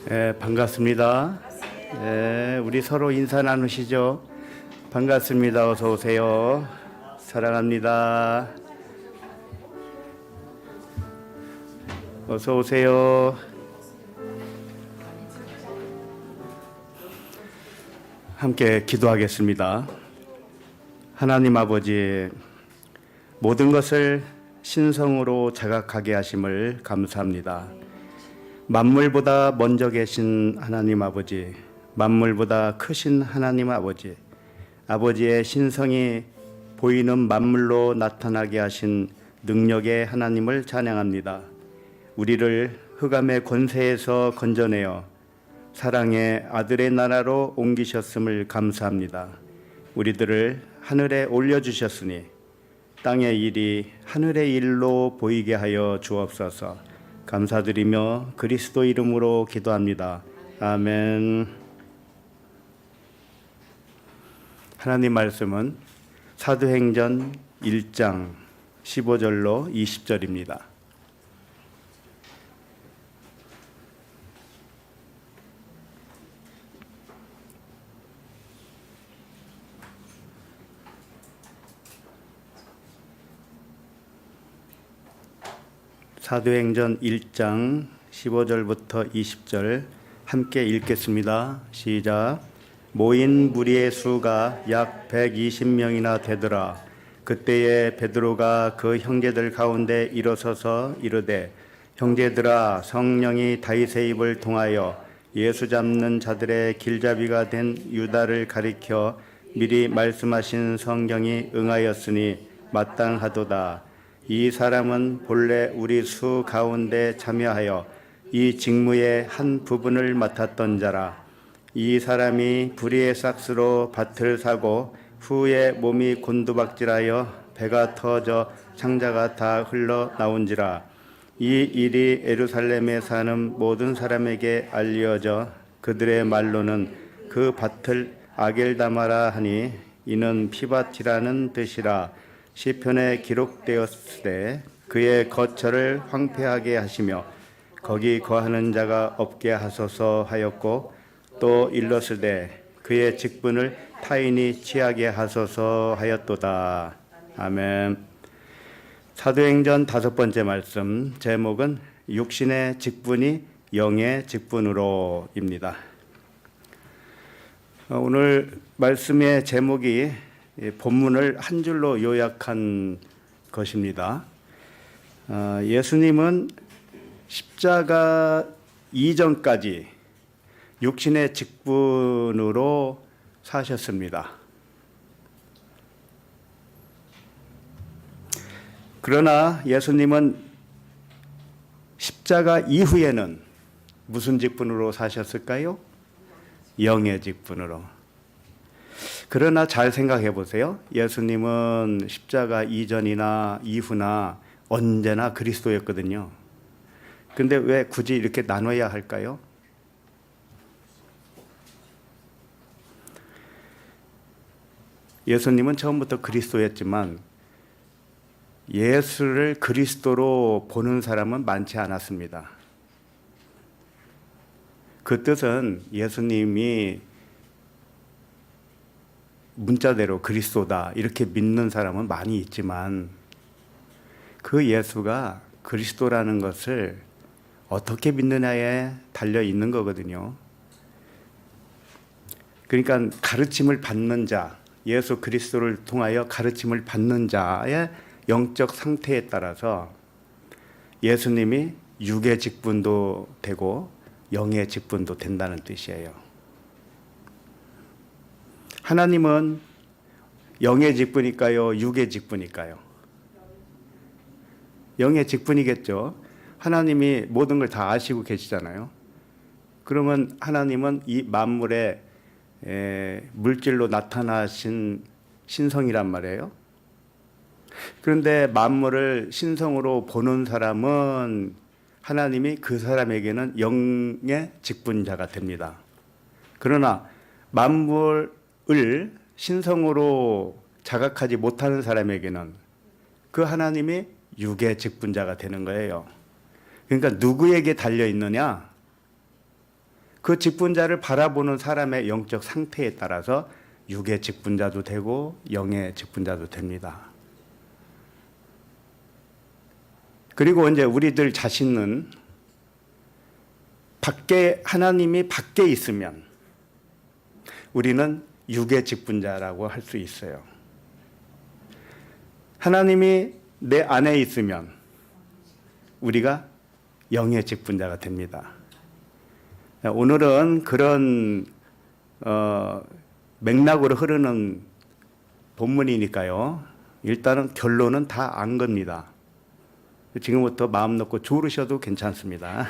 반갑습니다. 우리 서로 인사 나누시죠. 반갑습니다. 어서 오세요. 사랑합니다. 어서 오세요. 함께 기도하겠습니다. 하나님 아버지, 모든 것을 신성으로 자각하게 하심을 감사합니다. 만물보다 먼저 계신 하나님 아버지, 만물보다 크신 하나님 아버지, 아버지의 신성이 보이는 만물로 나타나게 하신 능력의 하나님을 찬양합니다. 우리를 흑암의 권세에서 건져내어 사랑의 아들의 나라로 옮기셨음을 감사합니다. 우리들을 하늘에 올려주셨으니 땅의 일이 하늘의 일로 보이게 하여 주옵소서. 감사드리며 그리스도 이름으로 기도합니다. 아멘. 하나님 말씀은 사도행전 1장 15절로 20절입니다. 사도행전 1장 15절부터 20절 함께 읽겠습니다. 시작. 모인 무리의 수가 약 120명이나 되더라. 그때에 베드로가 그 형제들 가운데 일어서서 이르되, 형제들아, 성령이 다윗의 입을 통하여 예수 잡는 자들의 길잡이가 된 유다를 가리켜 미리 말씀하신 성경이 응하였으니 마땅하도다. 이 사람은 본래 우리 수 가운데 참여하여 이 직무의 한 부분을 맡았던 자라. 이 사람이 불의의 삭스로 밭을 사고 후에 몸이 곤두박질하여 배가 터져 창자가 다 흘러나온지라. 이 일이 예루살렘에 사는 모든 사람에게 알려져 그들의 말로는 그 밭을 아겔다마라 하니 이는 피밭이라는 뜻이라. 시편에 기록되었으되 그의 거처를 황폐하게 하시며 거기 거하는 자가 없게 하소서 하였고, 또 일렀으되 그의 직분을 타인이 취하게 하소서 하였도다. 아멘. 사도행전 5번째 말씀, 제목은 육신의 직분이 영의 직분으로입니다. 오늘 말씀의 제목이 본문을 한 줄로 요약한 것입니다. 예수님은 십자가 이전까지 육신의 직분으로 사셨습니다. 그러나 예수님은 십자가 이후에는 무슨 직분으로 사셨을까요? 영의 직분으로. 그러나 잘 생각해 보세요. 예수님은 십자가 이전이나 이후나 언제나 그리스도였거든요. 근데 왜 굳이 이렇게 나눠야 할까요? 예수님은 처음부터 그리스도였지만 예수를 그리스도로 보는 사람은 많지 않았습니다. 그 뜻은 예수님이 문자대로 그리스도다 이렇게 믿는 사람은 많이 있지만 그 예수가 그리스도라는 것을 어떻게 믿느냐에 달려 있는 거거든요. 그러니까 가르침을 받는 자, 예수 그리스도를 통하여 가르침을 받는 자의 영적 상태에 따라서 예수님이 육의 직분도 되고 영의 직분도 된다는 뜻이에요. 하나님은 영의 직분일까요? 육의 직분일까요? 영의 직분이겠죠. 하나님이 모든 걸 다 아시고 계시잖아요. 그러면 하나님은 이 만물에 물질로 나타나신 신성이란 말이에요. 그런데 만물을 신성으로 보는 사람은 하나님이 그 사람에게는 영의 직분자가 됩니다. 그러나 만물을 신성으로 자각하지 못하는 사람에게는 그 하나님이 육의 직분자가 되는 거예요. 그러니까 누구에게 달려 있느냐? 그 직분자를 바라보는 사람의 영적 상태에 따라서 육의 직분자도 되고 영의 직분자도 됩니다. 그리고 이제 우리들 자신은 밖에, 하나님이 밖에 있으면 우리는 육의 직분자라고 할 수 있어요. 하나님이 내 안에 있으면 우리가 영의 직분자가 됩니다. 오늘은 그런 맥락으로 흐르는 본문이니까요. 일단은 결론은 다 안 겁니다. 지금부터 마음 놓고 졸으셔도 괜찮습니다.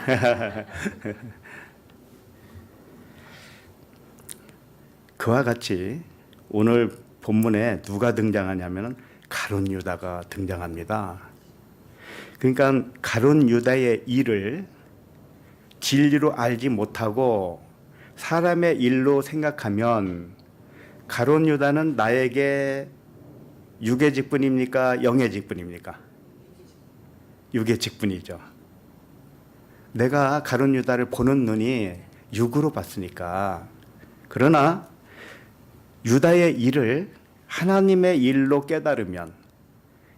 그와 같이 오늘 본문에 누가 등장하냐면 가룟 유다가 등장합니다. 그러니까 가룟 유다의 일을 진리로 알지 못하고 사람의 일로 생각하면 가룟 유다는 나에게 육의 직분입니까? 영의 직분입니까? 육의 직분이죠. 내가 가룟 유다를 보는 눈이 육으로 봤으니까. 그러나 유다의 일을 하나님의 일로 깨달으면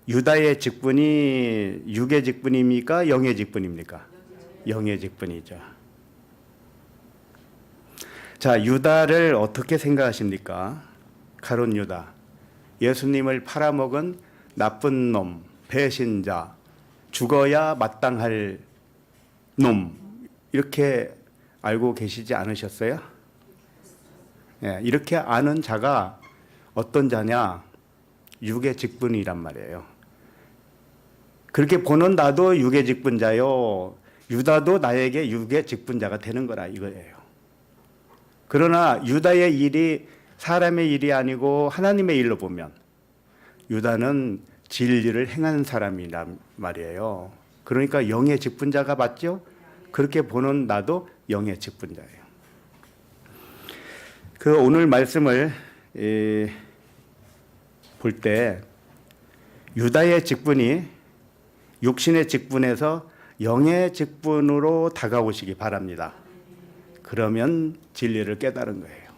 유다의 직분이 육의 직분입니까? 영의 직분입니까? 영의 직분이죠. 자, 유다를 어떻게 생각하십니까? 가룟 유다. 예수님을 팔아먹은 나쁜 놈, 배신자, 죽어야 마땅할 놈, 이렇게 알고 계시지 않으셨어요? 예, 이렇게 아는 자가 어떤 자냐? 육의 직분이란 말이에요. 그렇게 보는 나도 육의 직분자요. 유다도 나에게 육의 직분자가 되는 거라 이거예요. 그러나 유다의 일이 사람의 일이 아니고 하나님의 일로 보면 유다는 진리를 행하는 사람이란 말이에요. 그러니까 영의 직분자가 맞죠? 그렇게 보는 나도 영의 직분자예요. 그 오늘 말씀을 볼 때 유다의 직분이 육신의 직분에서 영의 직분으로 다가오시기 바랍니다. 그러면 진리를 깨달은 거예요.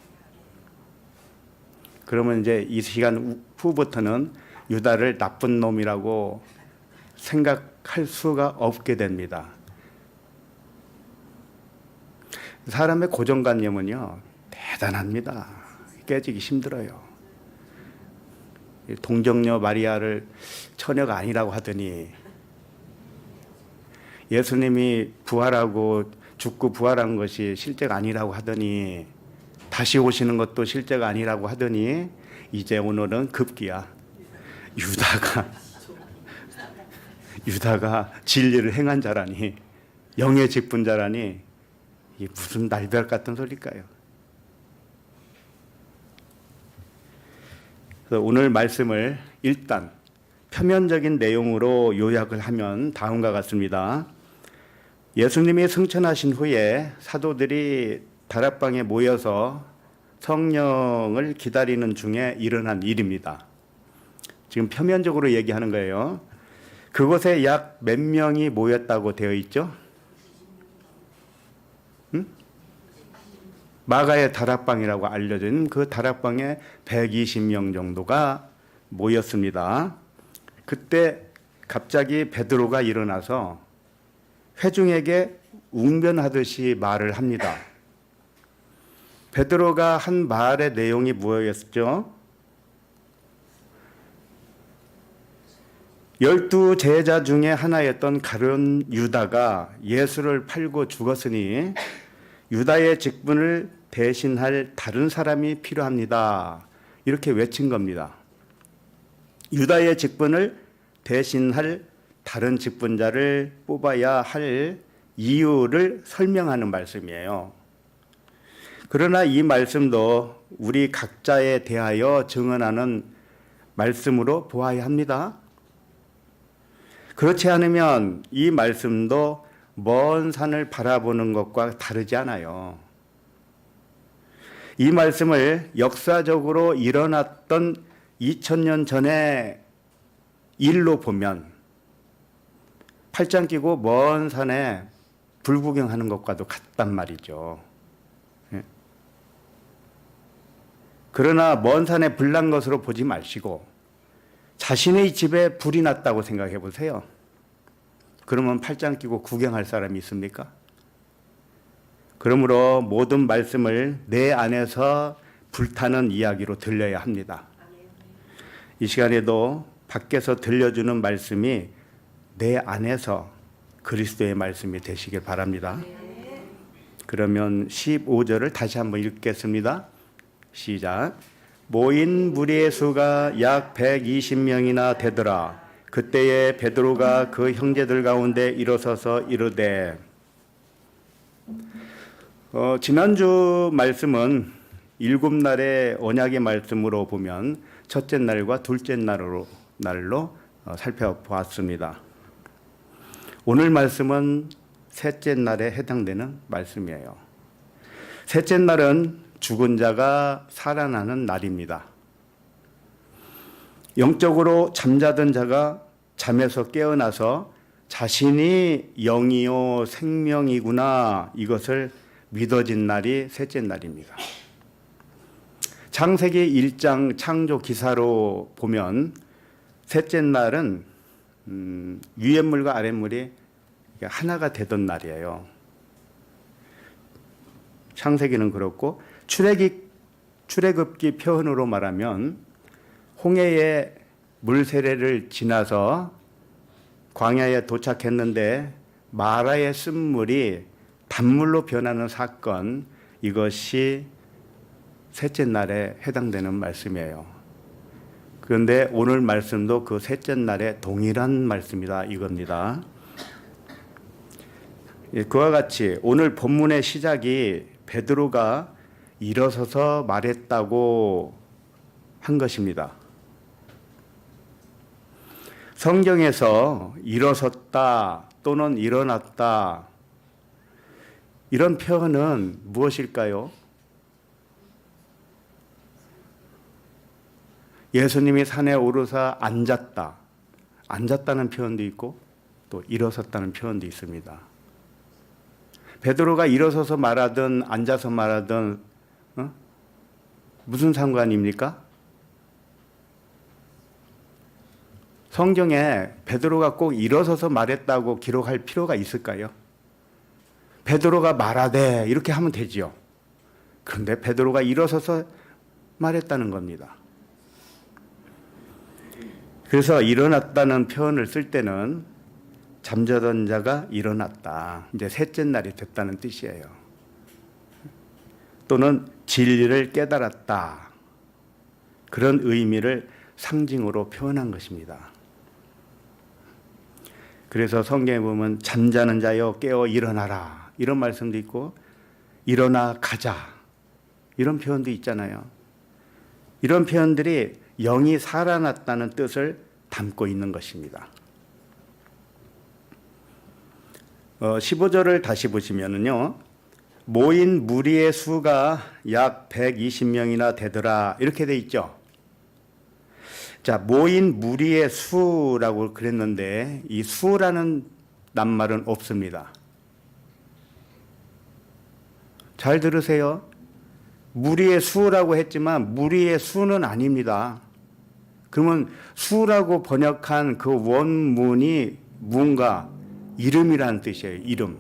그러면 이제 이 시간 후부터는 유다를 나쁜 놈이라고 생각할 수가 없게 됩니다. 사람의 고정관념은요, 대단합니다. 깨지기 힘들어요. 동정녀 마리아를 처녀가 아니라고 하더니 예수님이 부활하고 죽고 부활한 것이 실제가 아니라고 하더니 다시 오시는 것도 실제가 아니라고 하더니 이제 오늘은 급기야 유다가 진리를 행한 자라니 영의 직분자라니 이게 무슨 날벼락 같은 소리일까요? 그래서 오늘 말씀을 일단 표면적인 내용으로 요약을 하면 다음과 같습니다. 예수님이 승천하신 후에 사도들이 다락방에 모여서 성령을 기다리는 중에 일어난 일입니다. 지금 표면적으로 얘기하는 거예요. 그곳에 약 몇 명이 모였다고 되어 있죠? 마가의 다락방이라고 알려진 그 다락방에 120명 정도가 모였습니다. 그때 갑자기 베드로가 일어나서 회중에게 웅변하듯이 말을 합니다. 베드로가 한 말의 내용이 무엇이었죠? 12 제자 중에 하나였던 가룟 유다가 예수를 팔고 죽었으니 유다의 직분을 대신할 다른 사람이 필요합니다. 이렇게 외친 겁니다. 유다의 직분을 대신할 다른 직분자를 뽑아야 할 이유를 설명하는 말씀이에요. 그러나 이 말씀도 우리 각자에 대하여 증언하는 말씀으로 보아야 합니다. 그렇지 않으면 이 말씀도 먼 산을 바라보는 것과 다르지 않아요. 이 말씀을 역사적으로 일어났던 2000년 전의 일로 보면 팔짱 끼고 먼 산에 불구경하는 것과도 같단 말이죠. 그러나 먼 산에 불난 것으로 보지 마시고 자신의 집에 불이 났다고 생각해 보세요. 그러면 팔짱 끼고 구경할 사람이 있습니까? 그러므로 모든 말씀을 내 안에서 불타는 이야기로 들려야 합니다. 이 시간에도 밖에서 들려주는 말씀이 내 안에서 그리스도의 말씀이 되시길 바랍니다. 그러면 15절을 다시 한번 읽겠습니다. 시작. 모인 무리의 수가 약 120명이나 되더라. 그때에 베드로가 그 형제들 가운데 일어서서 이르되, 지난주 말씀은 7날의 언약의 말씀으로 보면 첫째 날과 둘째 날로 살펴보았습니다. 오늘 말씀은 셋째 날에 해당되는 말씀이에요. 셋째 날은 죽은 자가 살아나는 날입니다. 영적으로 잠자던 자가 잠에서 깨어나서 자신이 영이요 생명이구나, 이것을 믿어진 날이 셋째 날입니다. 창세기 1장 창조 기사로 보면 셋째 날은 위에 물과 아래 물이 하나가 되던 날이에요. 창세기는 그렇고, 출애굽기 표현으로 말하면 홍해의 물 세례를 지나서 광야에 도착했는데 마라의 쓴물이 단물로 변하는 사건, 이것이 셋째 날에 해당되는 말씀이에요. 그런데 오늘 말씀도 그 셋째 날에 동일한 말씀이다, 이겁니다. 그와 같이 오늘 본문의 시작이 베드로가 일어서서 말했다고 한 것입니다. 성경에서 일어섰다 또는 일어났다, 이런 표현은 무엇일까요? 예수님이 산에 오르사 앉았다는 표현도 있고 또 일어섰다는 표현도 있습니다. 베드로가 일어서서 말하든 앉아서 말하든 무슨 상관입니까? 성경에 베드로가 꼭 일어서서 말했다고 기록할 필요가 있을까요? 베드로가 말하되 이렇게 하면 되지요. 그런데 베드로가 일어서서 말했다는 겁니다. 그래서 일어났다는 표현을 쓸 때는 잠자던 자가 일어났다, 이제 셋째 날이 됐다는 뜻이에요. 또는 진리를 깨달았다, 그런 의미를 상징으로 표현한 것입니다. 그래서 성경에 보면 잠자는 자여 깨어 일어나라, 이런 말씀도 있고 일어나 가자, 이런 표현도 있잖아요. 이런 표현들이 영이 살아났다는 뜻을 담고 있는 것입니다. 15절을 다시 보시면은요, 모인 무리의 수가 약 120명이나 되더라, 이렇게 돼 있죠. 자, 모인 무리의 수라고 그랬는데 이 수라는 낱말은 없습니다. 잘 들으세요. 무리의 수라고 했지만 무리의 수는 아닙니다. 그러면 수라고 번역한 그 원문이 뭔가 이름이라는 뜻이에요. 이름.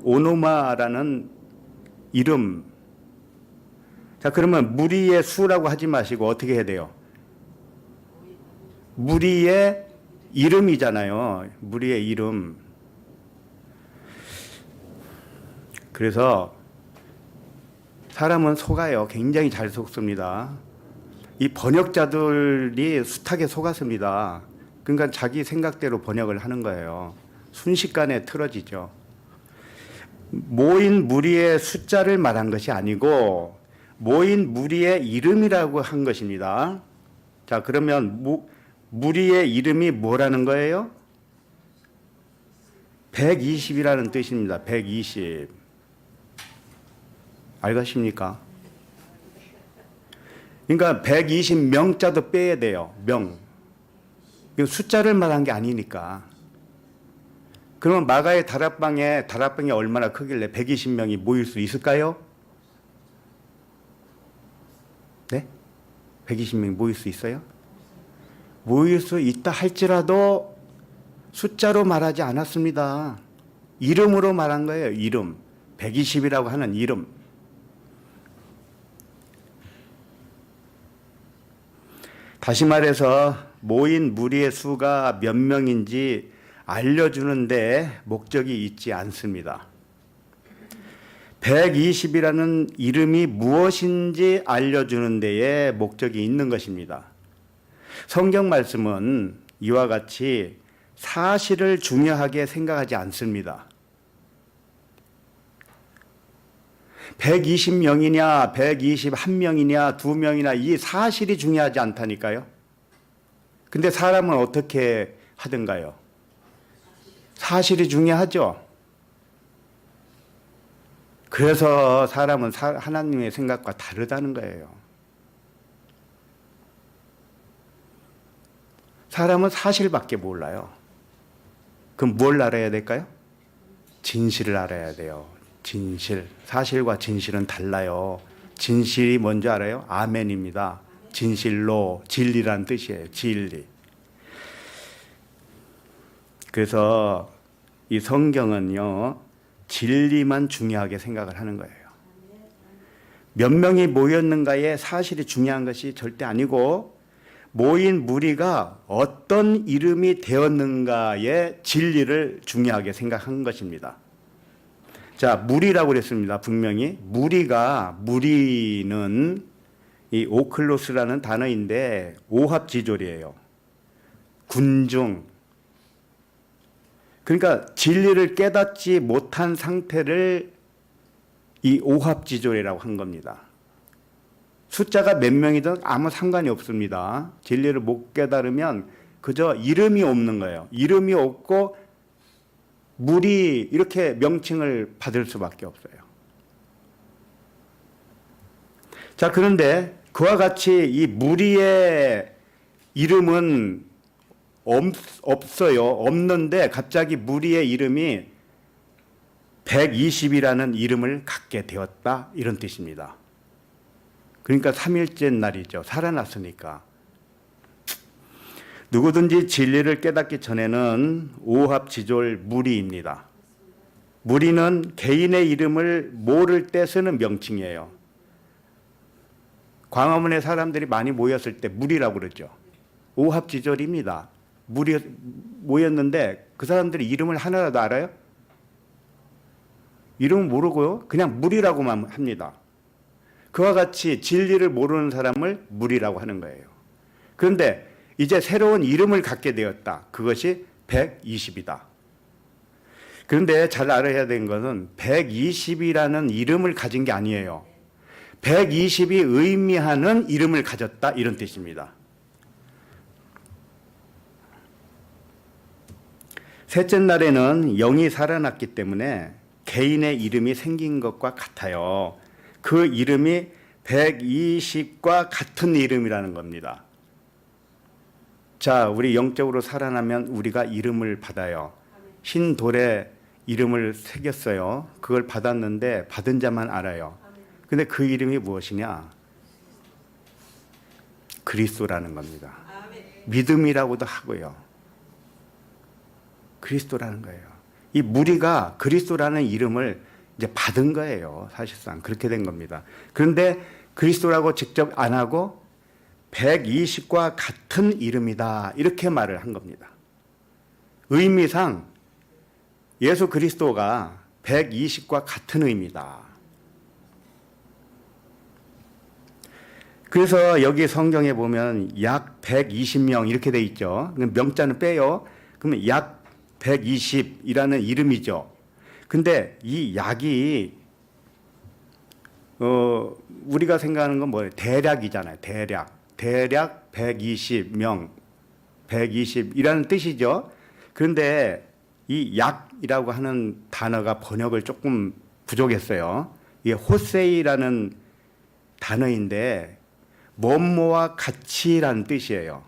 오노마라는 이름. 자, 그러면 무리의 수라고 하지 마시고 어떻게 해야 돼요? 무리의 이름이잖아요. 무리의 이름. 그래서 사람은 속아요. 굉장히 잘 속습니다. 이 번역자들이 숱하게 속았습니다. 그러니까 자기 생각대로 번역을 하는 거예요. 순식간에 틀어지죠. 모인 무리의 숫자를 말한 것이 아니고 모인 무리의 이름이라고 한 것입니다. 자, 그러면 무리의 이름이 뭐라는 거예요? 120이라는 뜻입니다. 120. 알겠습니까? 그러니까 120명자도 빼야 돼요. 명. 숫자를 말한 게 아니니까. 그러면 마가의 다락방이 얼마나 크길래 120명이 모일 수 있을까요? 네? 120명이 모일 수 있어요? 모일 수 있다 할지라도 숫자로 말하지 않았습니다. 이름으로 말한 거예요. 이름. 120이라고 하는 이름. 다시 말해서 모인 무리의 수가 몇 명인지 알려주는데 목적이 있지 않습니다. 120이라는 이름이 무엇인지 알려주는 데에 목적이 있는 것입니다. 성경 말씀은 이와 같이 사실을 중요하게 생각하지 않습니다. 120명이냐, 121명이냐, 2명이냐 이 사실이 중요하지 않다니까요. 근데 사람은 어떻게 하던가요? 사실이 중요하죠. 그래서 사람은 하나님의 생각과 다르다는 거예요. 사람은 사실밖에 몰라요. 그럼 뭘 알아야 될까요? 진실을 알아야 돼요. 진실. 사실과 진실은 달라요. 진실이 뭔지 알아요? 아멘입니다. 진실로, 진리란 뜻이에요. 진리. 그래서 이 성경은요, 진리만 중요하게 생각을 하는 거예요. 몇 명이 모였는가의 사실이 중요한 것이 절대 아니고 모인 무리가 어떤 이름이 되었는가의 진리를 중요하게 생각한 것입니다. 자, 무리라고 그랬습니다. 분명히. 무리는 이 오클로스라는 단어인데 오합지졸이에요. 군중. 그러니까 진리를 깨닫지 못한 상태를 이 오합지졸이라고 한 겁니다. 숫자가 몇 명이든 아무 상관이 없습니다. 진리를 못 깨달으면 그저 이름이 없는 거예요. 이름이 없고 무리 이렇게 명칭을 받을 수밖에 없어요. 자, 그런데 그와 같이 이 무리의 이름은 없어요. 없는데 갑자기 무리의 이름이 120이라는 이름을 갖게 되었다. 이런 뜻입니다. 그러니까 3일째 날이죠. 살아났으니까. 누구든지 진리를 깨닫기 전에는 오합지졸 무리입니다. 무리는 개인의 이름을 모를 때 쓰는 명칭이에요. 광화문에 사람들이 많이 모였을 때 무리라고 그러죠. 오합지졸입니다. 무리 모였는데 그 사람들이 이름을 하나라도 알아요? 이름은 모르고요. 그냥 무리라고만 합니다. 그와 같이 진리를 모르는 사람을 무리라고 하는 거예요. 그런데 이제 새로운 이름을 갖게 되었다. 그것이 120이다. 그런데 잘 알아야 되는 것은 120이라는 이름을 가진 게 아니에요. 120이 의미하는 이름을 가졌다. 이런 뜻입니다. 셋째 날에는 영이 살아났기 때문에 개인의 이름이 생긴 것과 같아요. 그 이름이 120과 같은 이름이라는 겁니다. 자, 우리 영적으로 살아나면 우리가 이름을 받아요. 흰 돌에 이름을 새겼어요. 그걸 받았는데 받은 자만 알아요. 근데 그 이름이 무엇이냐? 그리스도라는 겁니다. 믿음이라고도 하고요. 그리스도라는 거예요. 이 무리가 그리스도라는 이름을 이제 받은 거예요. 사실상 그렇게 된 겁니다. 그런데 그리스도라고 직접 안 하고 120과 같은 이름이다. 이렇게 말을 한 겁니다. 의미상 예수 그리스도가 120과 같은 의미다. 그래서 여기 성경에 보면 약 120명 이렇게 돼 있죠. 명자는 빼요. 그러면 약 120이라는 이름이죠. 근데 이 약이 우리가 생각하는 건 뭐예요? 대략이잖아요. 대략 120명, 120이라는 뜻이죠. 그런데 이 약이라고 하는 단어가 번역을 조금 부족했어요. 이게 호세이라는 단어인데 뭐뭐와 같이라는 뜻이에요.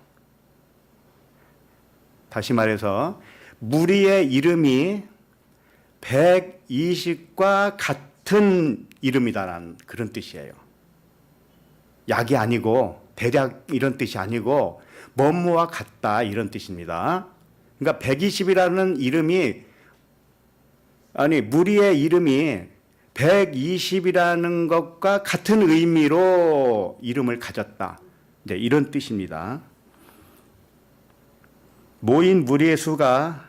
다시 말해서 무리의 이름이 120과 같은 이름이다라는 그런 뜻이에요. 약이 아니고 대략 이런 뜻이 아니고 뭐뭐와 같다 이런 뜻입니다. 그러니까 120이라는 이름이 무리의 이름이 120이라는 것과 같은 의미로 이름을 가졌다. 이제 이런 뜻입니다. 모인 무리의 수가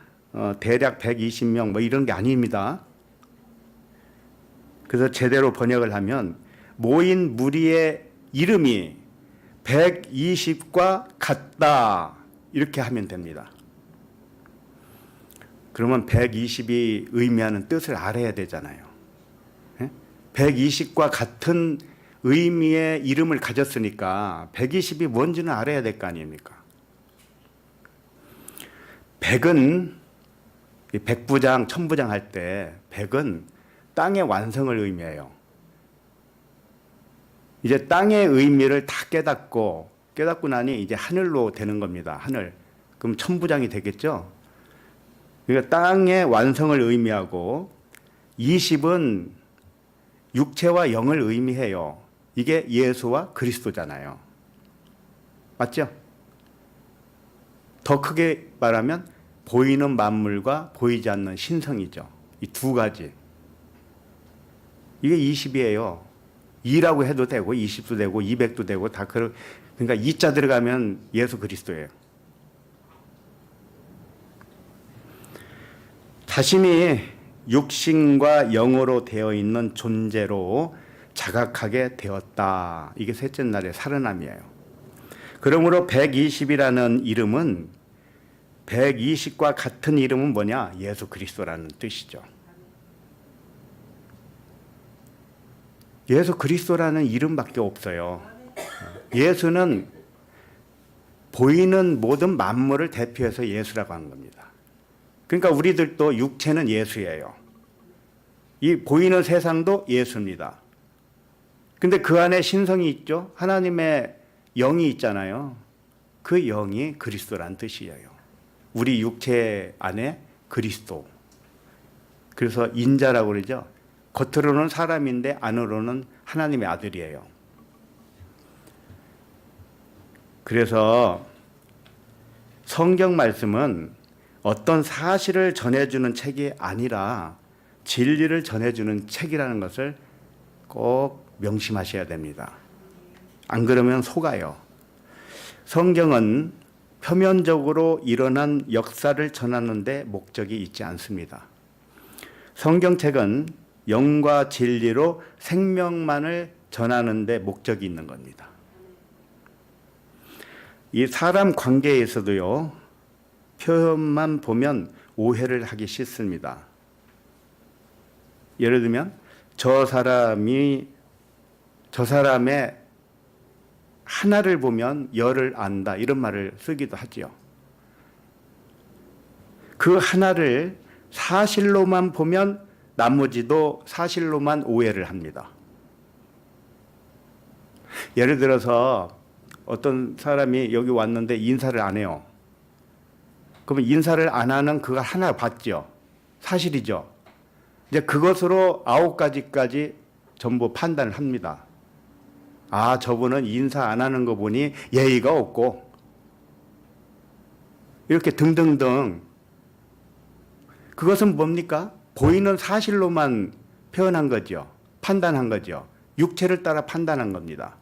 대략 120명 뭐 이런 게 아닙니다. 그래서 제대로 번역을 하면 모인 무리의 이름이 120과 같다 이렇게 하면 됩니다. 그러면 120이 의미하는 뜻을 알아야 되잖아요. 120과 같은 의미의 이름을 가졌으니까 120이 뭔지는 알아야 될 거 아닙니까? 100은 백부장, 천부장 할 때 100은 땅의 완성을 의미해요. 이제 땅의 의미를 다 깨닫고 나니 이제 하늘로 되는 겁니다. 하늘. 그럼 천부장이 되겠죠? 그러니까 땅의 완성을 의미하고 20은 육체와 영을 의미해요. 이게 예수와 그리스도잖아요. 맞죠? 더 크게 말하면 보이는 만물과 보이지 않는 신성이죠. 이 두 가지. 이게 20이에요. 2라고 해도 되고 20도 되고 200도 되고 다 그러니까 2자 들어가면 예수 그리스도예요. 자신이 육신과 영으로 되어 있는 존재로 자각하게 되었다. 이게 셋째 날의 살아남이에요. 그러므로 120이라는 이름은 120과 같은 이름은 뭐냐? 예수 그리스도라는 뜻이죠. 예수 그리스도라는 이름밖에 없어요. 예수는 보이는 모든 만물을 대표해서 예수라고 하는 겁니다. 그러니까 우리들도 육체는 예수예요. 이 보이는 세상도 예수입니다. 근데 그 안에 신성이 있죠. 하나님의 영이 있잖아요. 그 영이 그리스도란 뜻이에요. 우리 육체 안에 그리스도. 그래서 인자라고 그러죠. 겉으로는 사람인데 안으로는 하나님의 아들이에요. 그래서 성경 말씀은 어떤 사실을 전해주는 책이 아니라 진리를 전해주는 책이라는 것을 꼭 명심하셔야 됩니다. 안 그러면 속아요. 성경은 표면적으로 일어난 역사를 전하는 데 목적이 있지 않습니다. 성경책은 영과 진리로 생명만을 전하는 데 목적이 있는 겁니다. 이 사람 관계에서도요, 표현만 보면 오해를 하기 쉽습니다. 예를 들면 저 사람의 하나를 보면 열을 안다 이런 말을 쓰기도 하죠. 그 하나를 사실로만 보면 나머지도 사실로만 오해를 합니다. 예를 들어서 어떤 사람이 여기 왔는데 인사를 안 해요. 그러면 인사를 안 하는 그가 하나 봤죠. 사실이죠. 이제 그것으로 9가지까지 전부 판단을 합니다. 아, 저분은 인사 안 하는 거 보니 예의가 없고, 이렇게 등등등. 그것은 뭡니까? 보이는 사실로만 표현한 거죠. 판단한 거죠. 육체를 따라 판단한 겁니다.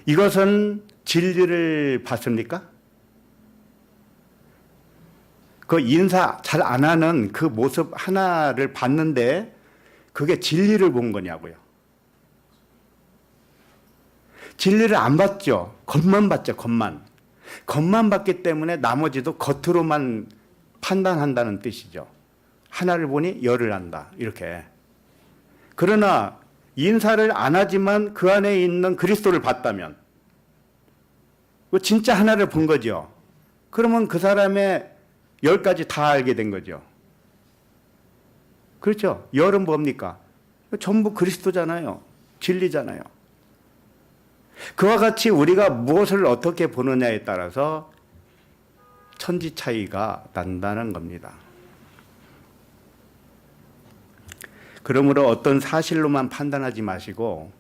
이것은 진리를 봤습니까? 그 인사 잘 안 하는 그 모습 하나를 봤는데 그게 진리를 본 거냐고요. 진리를 안 봤죠. 겉만 봤죠. 겉만 봤기 때문에 나머지도 겉으로만 판단한다는 뜻이죠. 하나를 보니 열을 안다. 이렇게. 그러나 인사를 안 하지만 그 안에 있는 그리스도를 봤다면 진짜 하나를 본 거죠. 그러면 그 사람의 10가지 다 알게 된 거죠. 그렇죠? 열은 뭡니까? 전부 그리스도잖아요. 진리잖아요. 그와 같이 우리가 무엇을 어떻게 보느냐에 따라서 천지 차이가 난다는 겁니다. 그러므로 어떤 사실로만 판단하지 마시고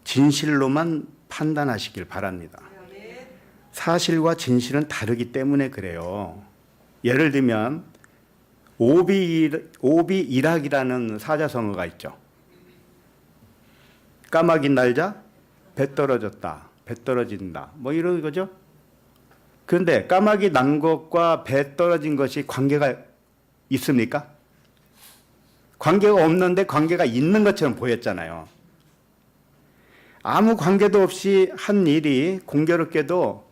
진실로만 판단하시길 바랍니다. 사실과 진실은 다르기 때문에 그래요. 예를 들면 오비이락이라는 사자성어가 있죠. 까마귀 날자 배 떨어졌다. 배 떨어진다. 뭐 이런 거죠. 그런데 까마귀 난 것과 배 떨어진 것이 관계가 있습니까? 관계가 없는데 관계가 있는 것처럼 보였잖아요. 아무 관계도 없이 한 일이 공교롭게도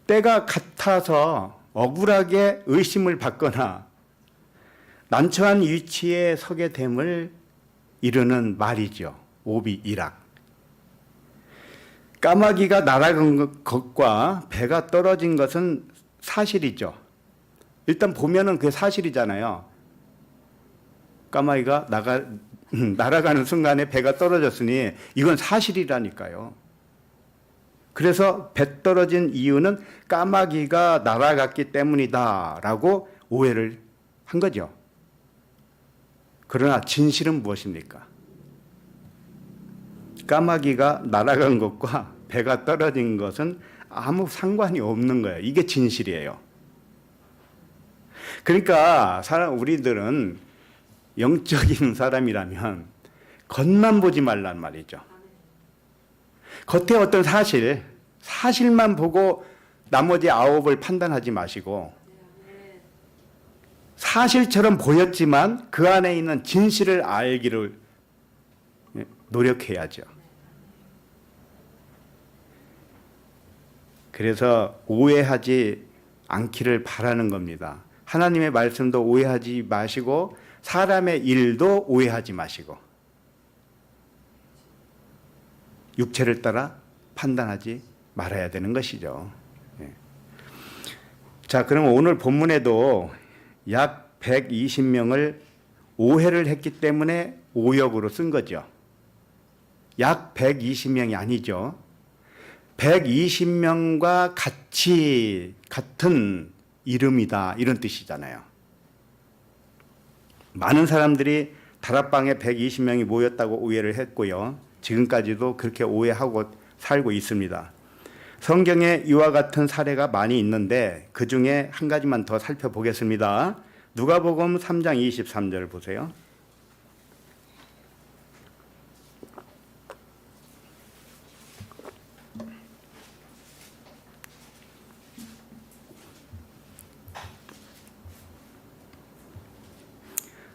때가 같아서 억울하게 의심을 받거나 난처한 위치에 서게 됨을 이르는 말이죠. 오비이락. 까마귀가 날아간 것과 배가 떨어진 것은 사실이죠. 일단 보면은 그게 사실이잖아요. 까마귀가 날아가는 순간에 배가 떨어졌으니 이건 사실이라니까요. 그래서 배 떨어진 이유는 까마귀가 날아갔기 때문이다라고 오해를 한 거죠. 그러나 진실은 무엇입니까? 까마귀가 날아간 것과 배가 떨어진 것은 아무 상관이 없는 거예요. 이게 진실이에요. 그러니까 우리들은 영적인 사람이라면 겉만 보지 말란 말이죠. 겉에 어떤 사실만 보고 나머지 9을 판단하지 마시고 사실처럼 보였지만 그 안에 있는 진실을 알기를 노력해야죠. 그래서 오해하지 않기를 바라는 겁니다. 하나님의 말씀도 오해하지 마시고 사람의 일도 오해하지 마시고 육체를 따라 판단하지 말아야 되는 것이죠. 자, 그럼 오늘 본문에도 약 120명을 오해를 했기 때문에 오역으로 쓴 거죠. 약 120명이 아니죠. 120명과 같은 이름이다 이런 뜻이잖아요. 많은 사람들이 다락방에 120명이 모였다고 오해를 했고요. 지금까지도 그렇게 오해하고 살고 있습니다. 성경에 이와 같은 사례가 많이 있는데 그 중에 한 가지만 더 살펴보겠습니다. 누가복음 3장 23절 보세요.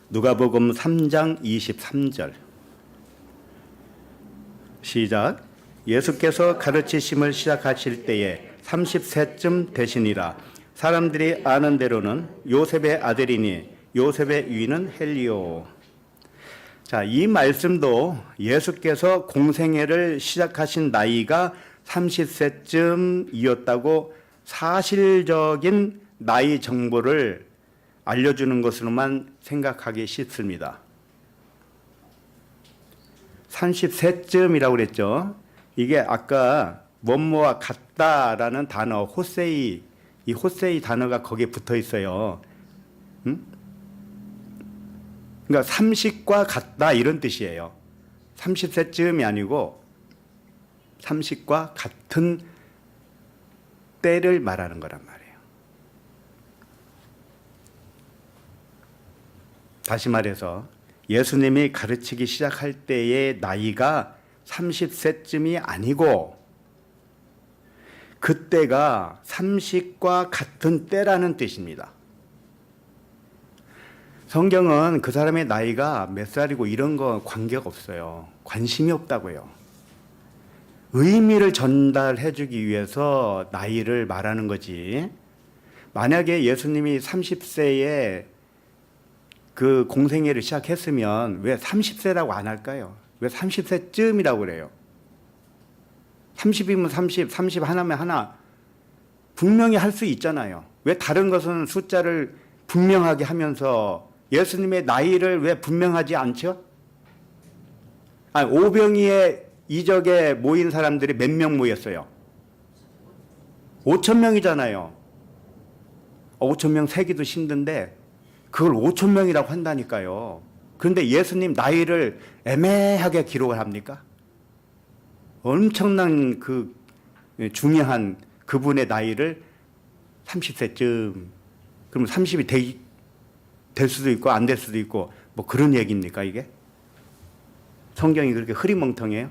누가복음 3장 23절 시작. 예수께서 가르치심을 시작하실 때에 30세쯤 되시니라. 사람들이 아는 대로는 요셉의 아들이니 요셉의 위는 헬리오. 자, 이 말씀도 예수께서 공생애를 시작하신 나이가 30세쯤이었다고 사실적인 나이 정보를 알려주는 것으로만 생각하기 쉽습니다. 30세쯤이라고 그랬죠. 이게 아까 뭐뭐와 같다라는 단어 호세이, 이 호세이 단어가 거기에 붙어 있어요. 그러니까 30과 같다 이런 뜻이에요. 30세쯤이 아니고 30과 같은 때를 말하는 거란 말이에요. 다시 말해서 예수님이 가르치기 시작할 때의 나이가 30세쯤이 아니고 그때가 30과 같은 때라는 뜻입니다. 성경은 그 사람의 나이가 몇 살이고 이런 거 관계가 없어요. 관심이 없다고요. 의미를 전달해 주기 위해서 나이를 말하는 거지. 만약에 예수님이 30세에 그 공생애를 시작했으면 왜 30세라고 안 할까요? 왜 30세쯤이라고 그래요? 30이면 30, 30 하나면 하나. 분명히 할 수 있잖아요. 왜 다른 것은 숫자를 분명하게 하면서 예수님의 나이를 왜 분명하지 않죠? 아니, 오병이의 이적에 모인 사람들이 몇 명 모였어요? 5,000명이잖아요. 5,000명 세기도 힘든데 그걸 5,000명이라고 한다니까요. 그런데 예수님 나이를 애매하게 기록을 합니까? 엄청난 그 중요한 그분의 나이를 30세쯤, 그럼 30이 될 수도 있고 안 될 수도 있고 뭐 그런 얘기입니까 이게? 성경이 그렇게 흐리멍텅해요?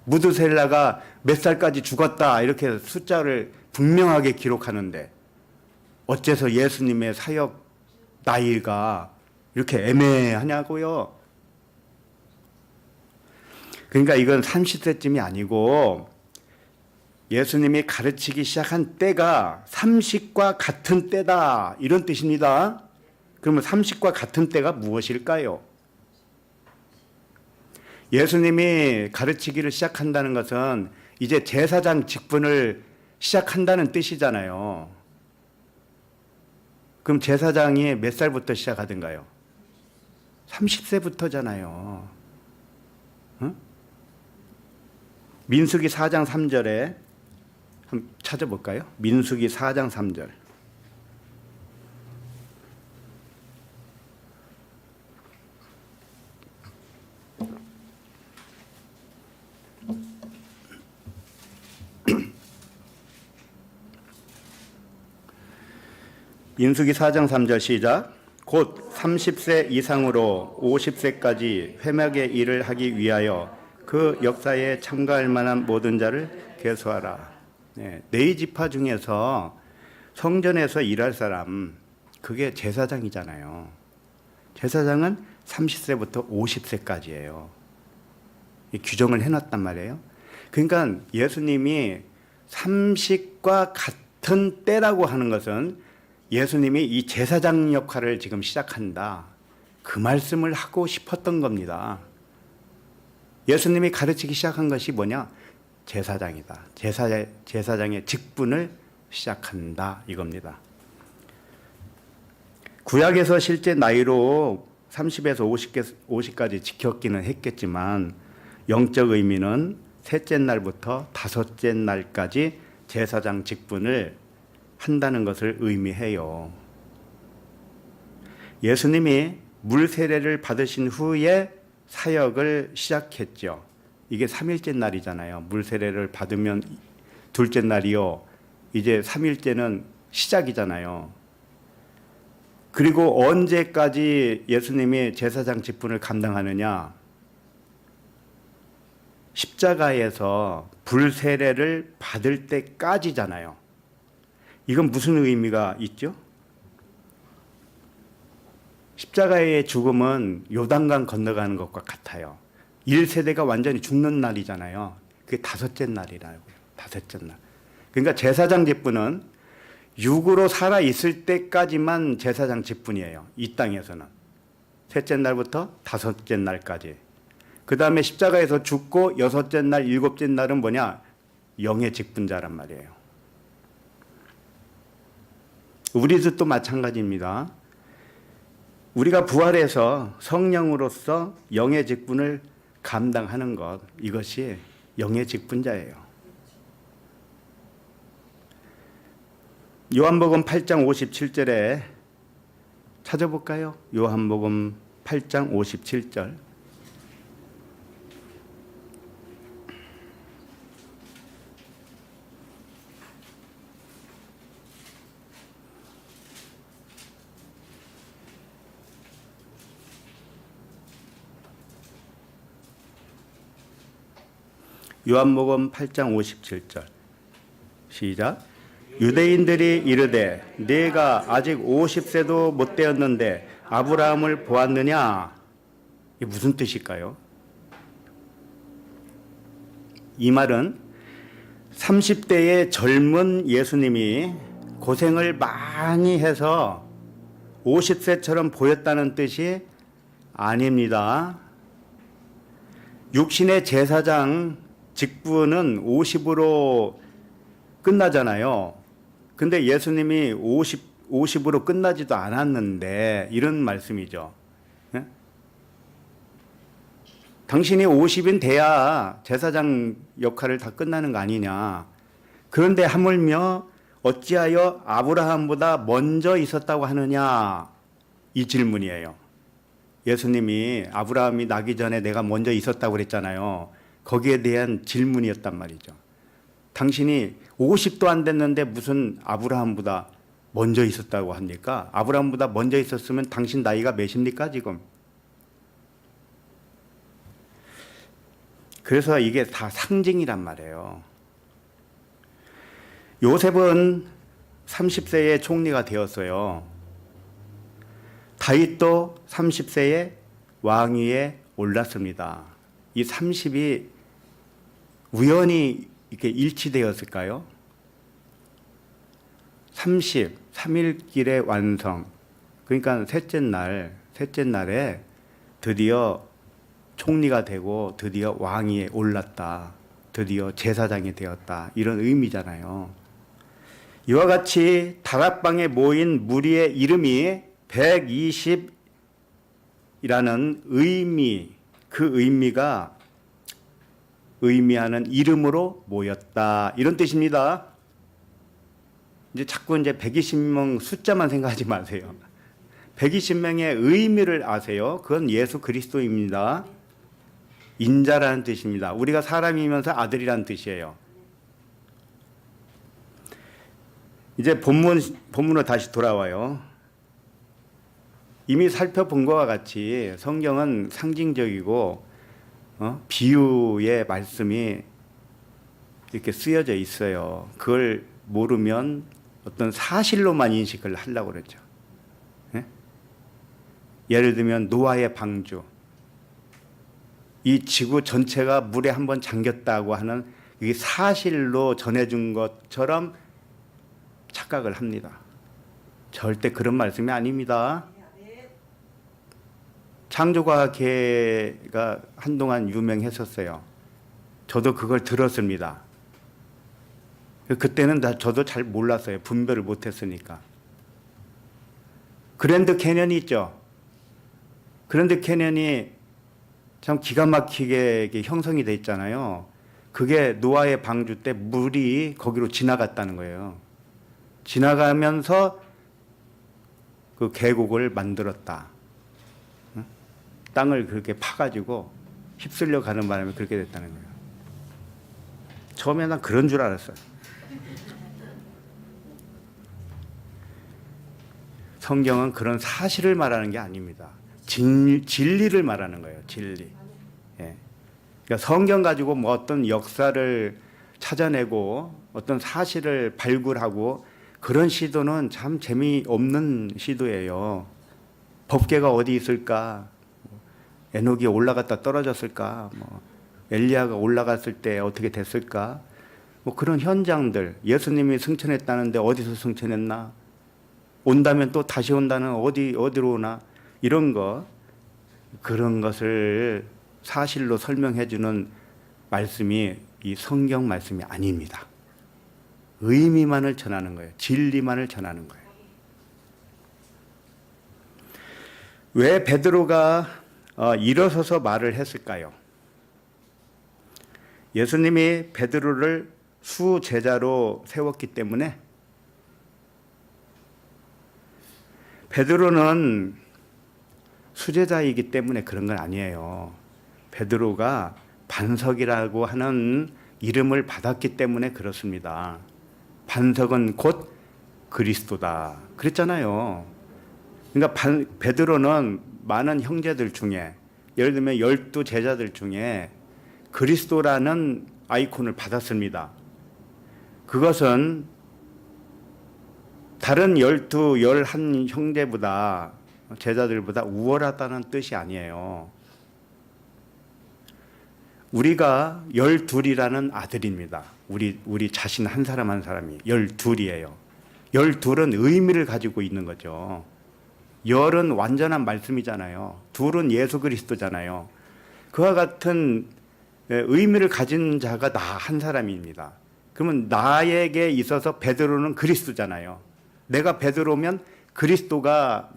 무드셀라가 몇 살까지 죽었다 이렇게 숫자를 분명하게 기록하는데 어째서 예수님의 사역 나이가 이렇게 애매하냐고요? 그러니까 이건 30세쯤이 아니고 예수님이 가르치기 시작한 때가 30과 같은 때다 이런 뜻입니다. 그러면 30과 같은 때가 무엇일까요? 예수님이 가르치기를 시작한다는 것은 이제 제사장 직분을 시작한다는 뜻이잖아요. 그럼 제사장이 몇 살부터 시작하던가요? 30세부터잖아요. 응? 민수기 4장 3절에 한번 찾아볼까요? 민수기 4장 3절. 민수기 4장 3절 시작. 곧 30세 이상으로 50세까지 회막의 일을 하기 위하여 그 역사에 참가할 만한 모든 자를 계수하라. 네 지파 중에서 성전에서 일할 사람 그게 제사장이잖아요. 제사장은 30세부터 50세까지예요. 규정을 해놨단 말이에요. 그러니까 예수님이 30과 같은 때라고 하는 것은 예수님이 이 제사장 역할을 지금 시작한다. 그 말씀을 하고 싶었던 겁니다. 예수님이 가르치기 시작한 것이 뭐냐? 제사장이다. 제사장의 직분을 시작한다. 이겁니다. 구약에서 실제 나이로 30에서 50까지 지켰기는 했겠지만 영적 의미는 셋째 날부터 다섯째 날까지 제사장 직분을 한다는 것을 의미해요. 예수님이 물 세례를 받으신 후에 사역을 시작했죠. 이게 3일째 날이잖아요. 물 세례를 받으면 둘째 날이요. 이제 3일째는 시작이잖아요. 그리고 언제까지 예수님이 제사장 직분을 감당하느냐? 십자가에서 불 세례를 받을 때까지잖아요. 이건 무슨 의미가 있죠? 십자가의 죽음은 요단강 건너가는 것과 같아요. 1세대가 완전히 죽는 날이잖아요. 그게 다섯째 날이라고요. 다섯째 날. 그러니까 제사장 직분은 육으로 살아 있을 때까지만 제사장 직분이에요. 이 땅에서는. 셋째 날부터 다섯째 날까지. 그 다음에 십자가에서 죽고 여섯째 날, 일곱째 날은 뭐냐? 영의 직분자란 말이에요. 우리도 마찬가지입니다. 우리가 부활해서 성령으로서 영의 직분을 감당하는 것, 이것이 영의 직분자예요. 요한복음 8장 57절에 찾아볼까요? 요한복음 8장 57절. 요한복음 8장 57절 시작. 유대인들이 이르되 네가 아직 50세도 못 되었는데 아브라함을 보았느냐? 이게 무슨 뜻일까요? 이 말은 30대의 젊은 예수님이 고생을 많이 해서 50세처럼 보였다는 뜻이 아닙니다. 육신의 제사장 직분은 50으로 끝나잖아요. 근데 예수님이 50으로 끝나지도 않았는데 이런 말씀이죠. 네? 당신이 50인 돼야 제사장 역할을 다 끝나는 거 아니냐. 그런데 하물며 어찌하여 아브라함보다 먼저 있었다고 하느냐. 이 질문이에요. 예수님이 아브라함이 나기 전에 내가 먼저 있었다고 그랬잖아요. 거기에 대한 질문이었단 말이죠. 당신이 50도 안 됐는데 무슨 아브라함보다 먼저 있었다고 합니까? 아브라함보다 먼저 있었으면 당신 나이가 몇입니까 지금? 그래서 이게 다 상징이란 말이에요. 요셉은 30세에 총리가 되었어요. 다윗도 30세에 왕위에 올랐습니다. 이 30이 우연히 이렇게 일치되었을까요? 30, 3일길의 완성. 그러니까 셋째 날에 드디어 총리가 되고 드디어 왕위에 올랐다. 드디어 제사장이 되었다. 이런 의미잖아요. 이와 같이 다락방에 모인 무리의 이름이 120이라는 의미, 그 의미가 의미하는 이름으로 모였다. 이런 뜻입니다. 이제 자꾸 이제 120명 숫자만 생각하지 마세요. 120명의 의미를 아세요. 그건 예수 그리스도입니다. 인자라는 뜻입니다. 우리가 사람이면서 아들이라는 뜻이에요. 이제 본문으로 다시 돌아와요. 이미 살펴본 것과 같이 성경은 상징적이고 비유의 말씀이 이렇게 쓰여져 있어요. 그걸 모르면 어떤 사실로만 인식을 하려고 그러죠. 예? 예를 들면 노아의 방주. 이 지구 전체가 물에 한번 잠겼다고 하는 이 사실로 전해준 것처럼 착각을 합니다. 절대 그런 말씀이 아닙니다. 창조과학회가 한동안 유명했었어요. 저도 그걸 들었습니다. 그때는 저도 잘 몰랐어요. 분별을 못했으니까. 그랜드 캐년이 있죠. 그랜드 캐년이 참 기가 막히게 형성이 돼 있잖아요. 그게 노아의 방주 때 물이 거기로 지나갔다는 거예요. 지나가면서 그 계곡을 만들었다. 땅을 그렇게 파가지고 휩쓸려 가는 바람에 그렇게 됐다는 거예요. 처음에 난 그런 줄 알았어요. 성경은 그런 사실을 말하는 게 아닙니다. 진리를 말하는 거예요. 진리. 예. 그러니까 성경 가지고 뭐 어떤 역사를 찾아내고 어떤 사실을 발굴하고 그런 시도는 참 재미없는 시도예요. 법궤가 어디 있을까? 에녹이 올라갔다 떨어졌을까? 뭐 엘리야가 올라갔을 때 어떻게 됐을까? 뭐 그런 현장들. 예수님이 승천했다는데 어디서 승천했나? 온다면 또 다시 온다는 어디로 오나? 이런 거, 그런 것을 사실로 설명해 주는 말씀이 이 성경 말씀이 아닙니다. 의미만을 전하는 거예요. 진리만을 전하는 거예요. 왜 베드로가 일어서서 말을 했을까요? 예수님이 베드로를 수제자로 세웠기 때문에 베드로는 수제자이기 때문에 그런 건 아니에요. 베드로가 반석이라고 하는 이름을 받았기 때문에 그렇습니다. 반석은 곧 그리스도다. 그랬잖아요. 그러니까 베드로는 많은 형제들 중에, 예를 들면 12제자들 중에 그리스도라는 아이콘을 받았습니다. 그것은 다른 12, 11 형제보다, 제자들보다 우월하다는 뜻이 아니에요. 우리가 12이라는 아들입니다. 우리 자신 한 사람 한 사람이 12이에요. 12은 의미를 가지고 있는 거죠. 열은 완전한 말씀이잖아요. 둘은 예수 그리스도잖아요. 그와 같은 의미를 가진 자가 나 한 사람입니다. 그러면 나에게 있어서 베드로는 그리스도잖아요. 내가 베드로면 그리스도가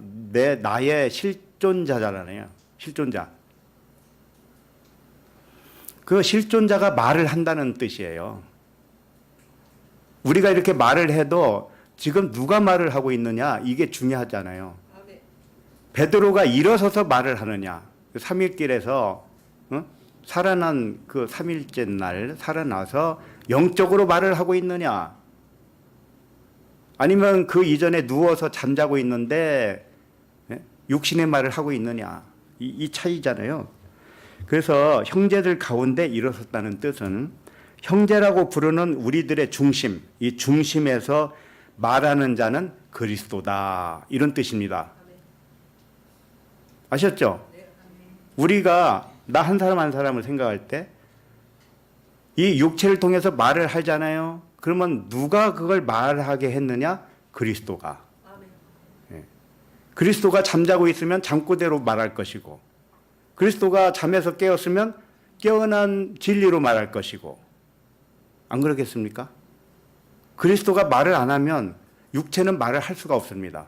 나의 실존자잖아요. 실존자. 그 실존자가 말을 한다는 뜻이에요. 우리가 이렇게 말을 해도 지금 누가 말을 하고 있느냐, 이게 중요하잖아요. 베드로가 일어서서 말을 하느냐. 3일길에서 살아난 그 3일째 날 살아나서 영적으로 말을 하고 있느냐? 아니면 그 이전에 누워서 잠자고 있는데 육신의 말을 하고 있느냐? 이 차이잖아요. 그래서 형제들 가운데 일어섰다는 뜻은 형제라고 부르는 우리들의 중심, 이 중심에서 말하는 자는 그리스도다. 이런 뜻입니다. 아셨죠? 우리가 나 한 사람 한 사람을 생각할 때 이 육체를 통해서 말을 하잖아요. 그러면 누가 그걸 말하게 했느냐? 그리스도가. 예. 그리스도가 잠자고 있으면 잠꼬대로 말할 것이고, 그리스도가 잠에서 깨었으면 깨어난 진리로 말할 것이고, 안 그러겠습니까? 그리스도가 말을 안 하면 육체는 말을 할 수가 없습니다.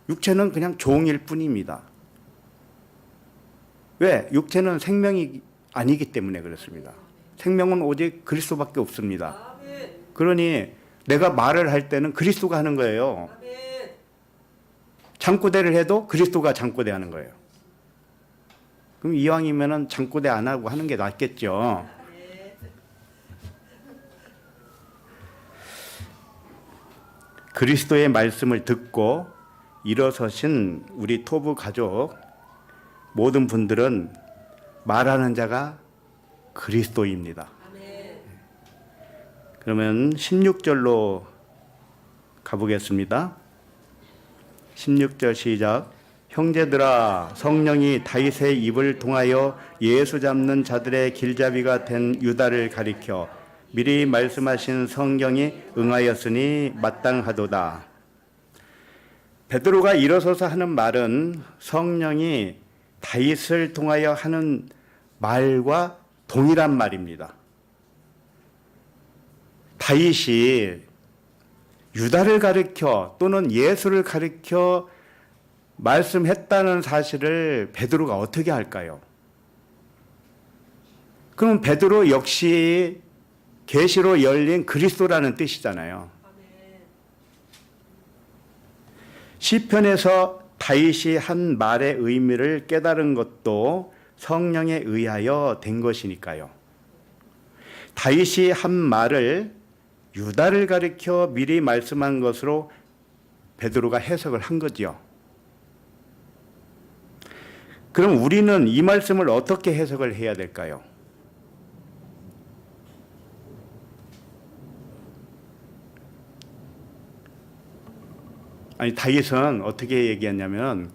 육체는 그냥 종일 뿐입니다. 왜? 육체는 생명이 아니기 때문에 그렇습니다. 생명은 오직 그리스도밖에 없습니다. 그러니 내가 말을 할 때는 그리스도가 하는 거예요. 잠꼬대를 해도 그리스도가 잠꼬대 하는 거예요. 그럼 이왕이면은 잠꼬대 안 하고 하는 게 낫겠죠. 그리스도의 말씀을 듣고 일어서신 우리 토부 가족 모든 분들은 말하는 자가 그리스도입니다. 그러면 16절로 가보겠습니다. 16절 시작. 형제들아, 성령이 다윗의 입을 통하여 예수 잡는 자들의 길잡이가 된 유다를 가리켜 미리 말씀하신 성경이 응하였으니 마땅하도다. 베드로가 일어서서 하는 말은 성령이 다윗을 통하여 하는 말과 동일한 말입니다. 다윗이 유다를 가리켜 또는 예수를 가리켜 말씀했다는 사실을 베드로가 어떻게 할까요? 그럼 베드로 역시 계시로 열린 그리스도라는 뜻이잖아요. 시편에서 다윗이 한 말의 의미를 깨달은 것도 성령에 의하여 된 것이니까요. 다윗이 한 말을 유다를 가리켜 미리 말씀한 것으로 베드로가 해석을 한 거죠. 그럼 우리는 이 말씀을 어떻게 해석을 해야 될까요? 아니, 다윗은 어떻게 얘기했냐면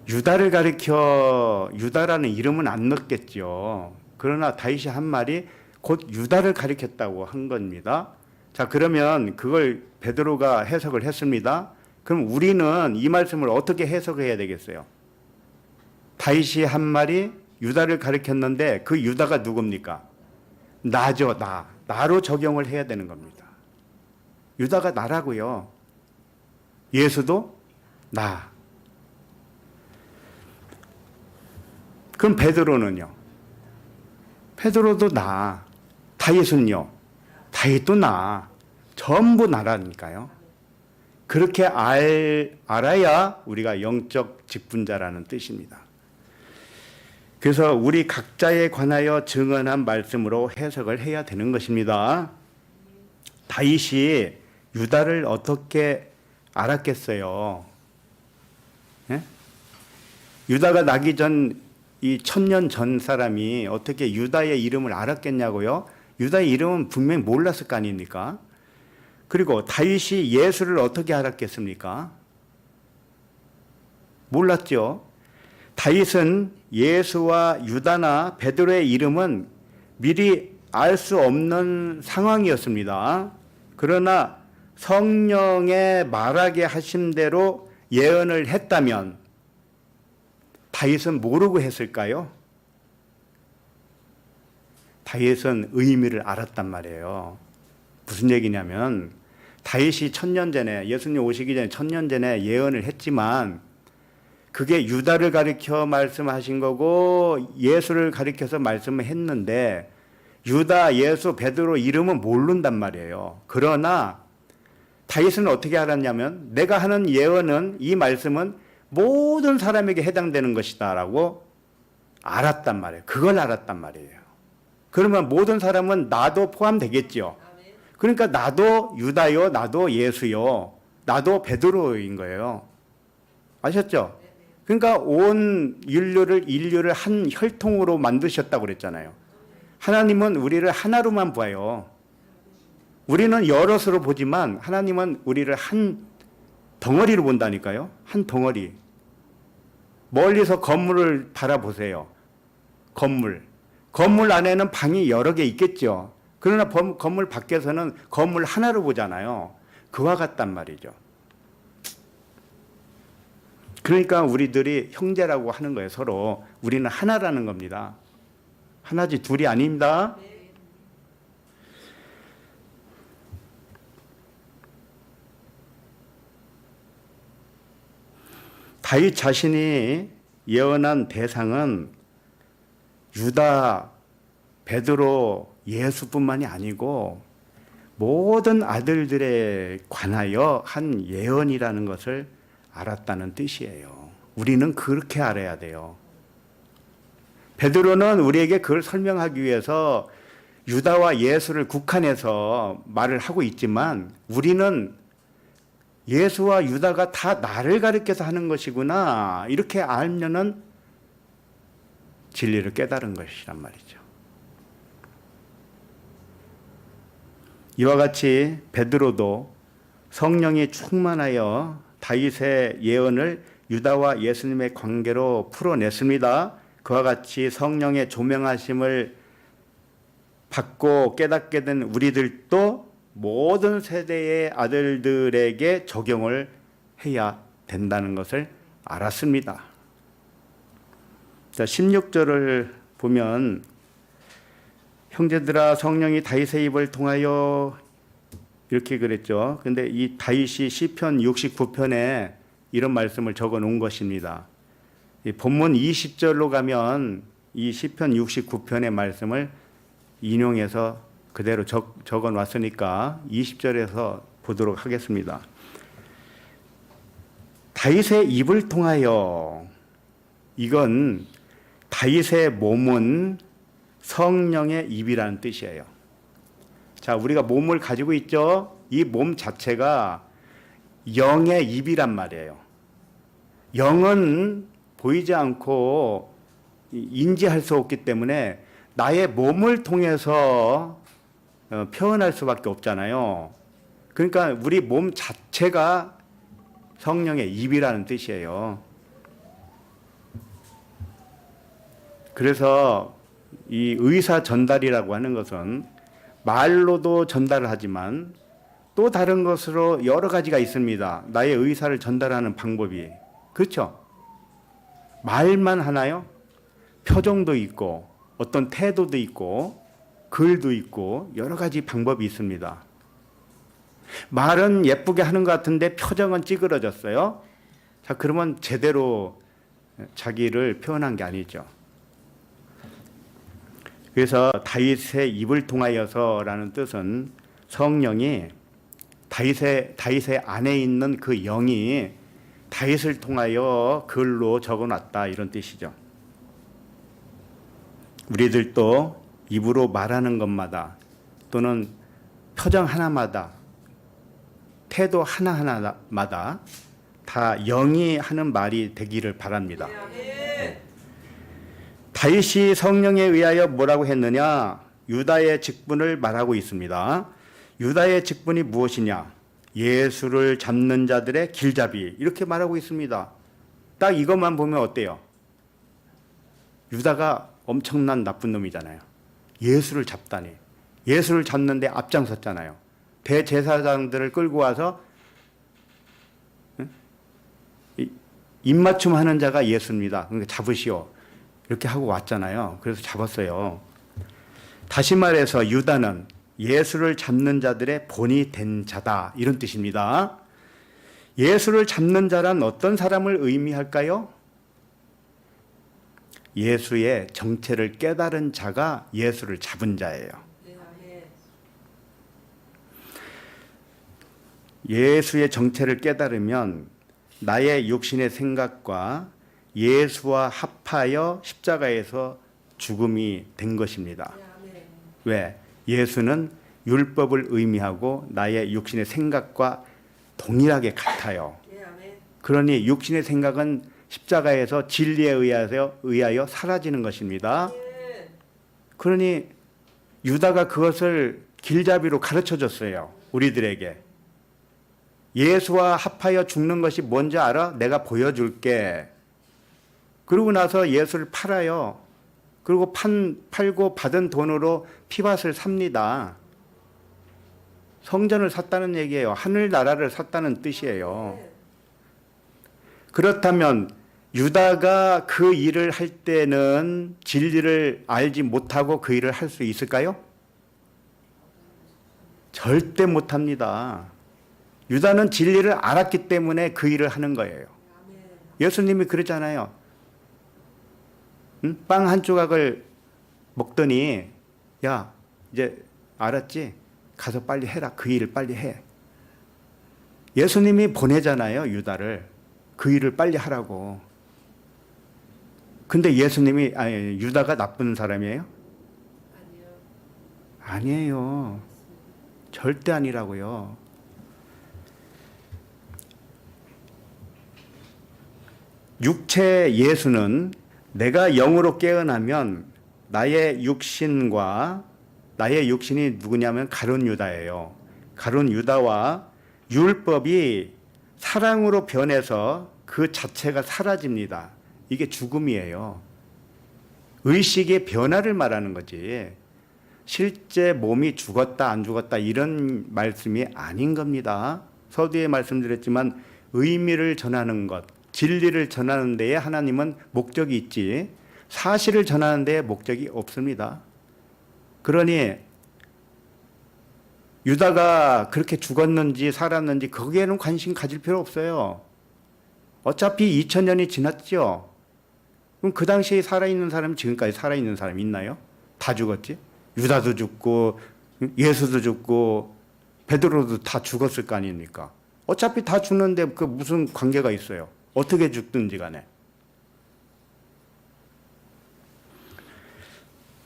유다를 가리켜, 유다라는 이름은 안 넣겠죠. 그러나 다윗이 한 말이 곧 유다를 가리켰다고 한 겁니다. 자, 그러면 그걸 베드로가 해석을 했습니다. 그럼 우리는 이 말씀을 어떻게 해석해야 되겠어요? 다윗이 한 말이 유다를 가리켰는데 그 유다가 누굽니까? 나죠, 나. 나로 적용을 해야 되는 겁니다. 유다가 나라고요. 예수도 나. 그럼 베드로는요? 베드로도 나. 다윗은요? 다윗도 나. 전부 나라니까요. 그렇게 알아야 우리가 영적 직분자라는 뜻입니다. 그래서 우리 각자에 관하여 증언한 말씀으로 해석을 해야 되는 것입니다. 다윗이 유다를 어떻게 알았겠어요? 예? 유다가 나기 전 이 1000년 전 사람이 어떻게 유다의 이름을 알았겠냐고요? 유다의 이름은 분명히 몰랐을 거 아닙니까? 그리고 다윗이 예수를 어떻게 알았겠습니까? 몰랐죠. 다윗은 예수와 유다나 베드로의 이름은 미리 알 수 없는 상황이었습니다. 그러나 성령의 말하게 하심대로 예언을 했다면 다윗은 모르고 했을까요? 다윗은 의미를 알았단 말이에요. 무슨 얘기냐면 다윗이 1000년 전에, 예수님 오시기 전에 1000년 전에 예언을 했지만 그게 유다를 가리켜 말씀하신 거고 예수를 가리켜서 말씀을 했는데 유다, 예수, 베드로 이름은 모른단 말이에요. 그러나 다윗은 어떻게 알았냐면 내가 하는 예언은, 이 말씀은 모든 사람에게 해당되는 것이다 라고 알았단 말이에요. 그걸 알았단 말이에요. 그러면 모든 사람은 나도 포함되겠죠. 그러니까 나도 유다요, 나도 예수요, 나도 베드로인 거예요. 아셨죠? 그러니까 온 인류를 한 혈통으로 만드셨다고 그랬잖아요. 하나님은 우리를 하나로만 봐요. 우리는 여럿으로 보지만 하나님은 우리를 한 덩어리로 본다니까요. 한 덩어리. 멀리서 건물을 바라보세요. 건물 안에는 방이 여러 개 있겠죠. 그러나 건물 밖에서는 건물 하나로 보잖아요. 그와 같단 말이죠. 그러니까 우리들이 형제라고 하는 거예요. 서로 우리는 하나라는 겁니다. 하나지 둘이 아닙니다. 다윗 자신이 예언한 대상은 유다, 베드로, 예수뿐만이 아니고 모든 아들들에 관하여 한 예언이라는 것을 알았다는 뜻이에요. 우리는 그렇게 알아야 돼요. 베드로는 우리에게 그걸 설명하기 위해서 유다와 예수를 국한해서 말을 하고 있지만 우리는 예수와 유다가 다 나를 가리켜서 하는 것이구나 이렇게 알면은 진리를 깨달은 것이란 말이죠. 이와 같이 베드로도 성령이 충만하여 다윗의 예언을 유다와 예수님의 관계로 풀어냈습니다. 그와 같이 성령의 조명하심을 받고 깨닫게 된 우리들도 모든 세대의 아들들에게 적용을 해야 된다는 것을 알았습니다. 자, 16절을 보면 형제들아 성령이 다윗의 입을 통하여 이렇게 그랬죠. 근데 이 다윗이 시편 69편에 이런 말씀을 적어 놓은 것입니다. 이 본문 20절로 가면 이 시편 69편의 말씀을 인용해서 그대로 적어 놨으니까 20절에서 보도록 하겠습니다. 다윗의 입을 통하여, 이건 다윗의 몸은 성령의 입이라는 뜻이에요. 자, 우리가 몸을 가지고 있죠. 이 몸 자체가 영의 입이란 말이에요. 영은 보이지 않고 인지할 수 없기 때문에 나의 몸을 통해서 표현할 수밖에 없잖아요. 그러니까 우리 몸 자체가 성령의 입이라는 뜻이에요. 그래서 이 의사 전달이라고 하는 것은 말로도 전달을 하지만 또 다른 것으로 여러 가지가 있습니다. 나의 의사를 전달하는 방법이. 그렇죠? 말만 하나요? 표정도 있고 어떤 태도도 있고 글도 있고 여러 가지 방법이 있습니다. 말은 예쁘게 하는 것 같은데 표정은 찌그러졌어요. 자, 그러면 제대로 자기를 표현한 게 아니죠. 그래서 다윗의 입을 통하여서라는 뜻은 성령이 다윗의 안에 있는 그 영이 다윗을 통하여 글로 적어놨다 이런 뜻이죠. 우리들도 입으로 말하는 것마다 또는 표정 하나마다 태도 하나하나마다 다 영이 하는 말이 되기를 바랍니다. 다윗이 성령에 의하여 뭐라고 했느냐? 유다의 직분을 말하고 있습니다. 유다의 직분이 무엇이냐? 예수를 잡는 자들의 길잡이, 이렇게 말하고 있습니다. 딱 이것만 보면 어때요? 유다가 엄청난 나쁜 놈이잖아요. 예수를 잡다니. 예수를 잡는데 앞장섰잖아요. 대제사장들을 끌고 와서 입맞춤 하는 자가 예수입니다. 그러니까 잡으시오. 이렇게 하고 왔잖아요. 그래서 잡았어요. 다시 말해서 유다는 예수를 잡는 자들의 본이 된 자다, 이런 뜻입니다. 예수를 잡는 자란 어떤 사람을 의미할까요? 예수의 정체를 깨달은 자가 예수를 잡은 자예요. 예수의 정체를 깨달으면 나의 육신의 생각과 예수와 합하여 십자가에서 죽음이 된 것입니다. 왜? 예수는 율법을 의미하고 나의 육신의 생각과 동일하게 같아요. 그러니 육신의 생각은 십자가에서 진리에 의하여 사라지는 것입니다. 그러니 유다가 그것을 길잡이로 가르쳐 줬어요. 우리들에게. 예수와 합하여 죽는 것이 뭔지 알아? 내가 보여줄게. 그러고 나서 예수를 팔아요. 그리고 팔고 받은 돈으로 피밭을 삽니다. 성전을 샀다는 얘기예요. 하늘나라를 샀다는 뜻이에요. 그렇다면 유다가 그 일을 할 때는 진리를 알지 못하고 그 일을 할 수 있을까요? 절대 못합니다. 유다는 진리를 알았기 때문에 그 일을 하는 거예요. 예수님이 그러잖아요. 응? 빵 한 조각을 먹더니 야 이제 알았지? 가서 빨리 해라. 그 일을 빨리 해. 예수님이 보내잖아요. 유다를. 그 일을 빨리 하라고. 근데 유다가 나쁜 사람이에요? 아니에요. 절대 아니라고요. 육체 예수는 내가 영으로 깨어나면 나의 육신이 누구냐면 가룟 유다예요. 가룟 유다와 율법이 사랑으로 변해서 그 자체가 사라집니다. 이게 죽음이에요. 의식의 변화를 말하는 거지. 실제 몸이 죽었다 안 죽었다 이런 말씀이 아닌 겁니다. 서두에 말씀드렸지만 의미를 전하는 것, 진리를 전하는 데에 하나님은 목적이 있지 사실을 전하는 데에 목적이 없습니다. 그러니 유다가 그렇게 죽었는지 살았는지 거기에는 관심 가질 필요 없어요. 어차피 2000년이 지났죠. 그럼 그 당시에 살아있는 사람이 지금까지 살아있는 사람이 있나요? 다 죽었지. 유다도 죽고 예수도 죽고 베드로도 다 죽었을 거 아닙니까? 어차피 다 죽는데 그 무슨 관계가 있어요? 어떻게 죽든지 간에.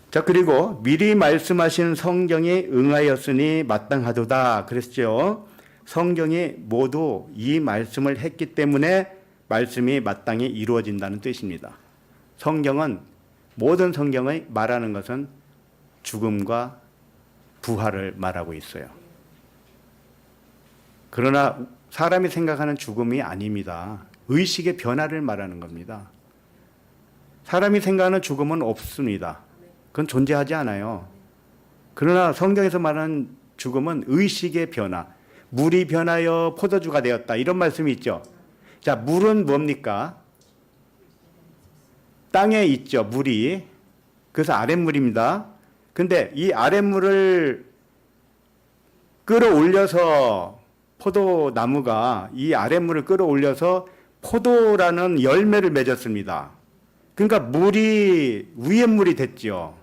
자, 그리고 미리 말씀하신 성경이 응하였으니 마땅하도다 그랬죠. 성경이 모두 이 말씀을 했기 때문에 말씀이 마땅히 이루어진다는 뜻입니다. 모든 성경이 말하는 것은 죽음과 부활을 말하고 있어요. 그러나 사람이 생각하는 죽음이 아닙니다. 의식의 변화를 말하는 겁니다. 사람이 생각하는 죽음은 없습니다. 그건 존재하지 않아요. 그러나 성경에서 말하는 죽음은 의식의 변화. 물이 변하여 포도주가 되었다. 이런 말씀이 있죠. 자, 물은 뭡니까? 땅에 있죠, 물이. 그래서 아랫물입니다. 근데 이 아랫물을 끌어올려서 포도나무가 이 아랫물을 끌어올려서 포도라는 열매를 맺었습니다. 그러니까 물이 위에 물이 됐죠.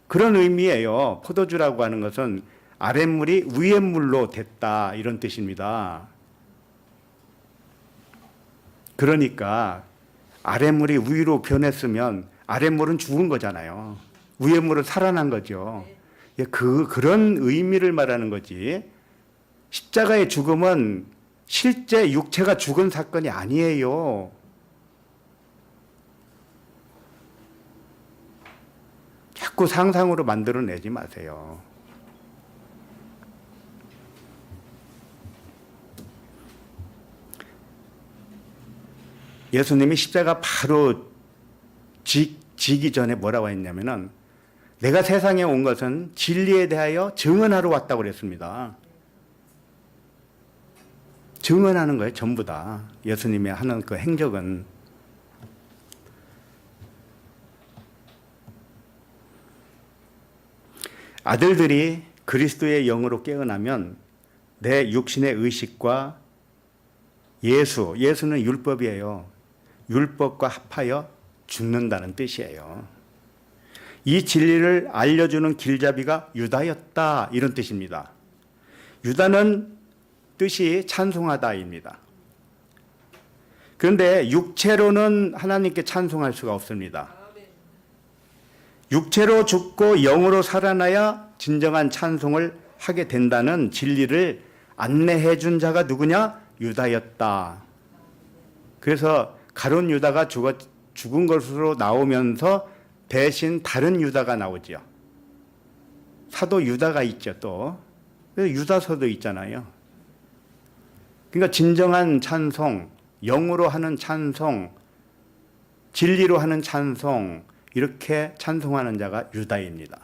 그런 의미예요. 포도주라고 하는 것은 아랫물이 위에 물로 됐다 이런 뜻입니다. 그러니까 아랫물이 위로 변했으면 아랫물은 죽은 거잖아요. 위에 물은 살아난 거죠. 그런 의미를 말하는 거지. 십자가의 죽음은 실제 육체가 죽은 사건이 아니에요. 자꾸 상상으로 만들어내지 마세요. 예수님이 십자가 바로 지기 전에 뭐라고 했냐면은 내가 세상에 온 것은 진리에 대하여 증언하러 왔다고 그랬습니다. 증언하는 거예요, 전부 다. 예수님이 하는 그 행적은. 아들들이 그리스도의 영으로 깨어나면 내 육신의 의식과 예수는 율법이에요. 율법과 합하여 죽는다는 뜻이에요. 이 진리를 알려주는 길잡이가 유다였다 이런 뜻입니다. 유다는 뜻이 찬송하다입니다. 그런데 육체로는 하나님께 찬송할 수가 없습니다. 육체로 죽고 영으로 살아나야 진정한 찬송을 하게 된다는 진리를 안내해 준 자가 누구냐? 유다였다. 그래서 가룟 유다가 죽은 것으로 나오면서 대신 다른 유다가 나오죠. 사도 유다가 있죠. 또 유다서도 있잖아요. 그러니까 진정한 찬송, 영으로 하는 찬송, 진리로 하는 찬송, 이렇게 찬송하는 자가 유다입니다.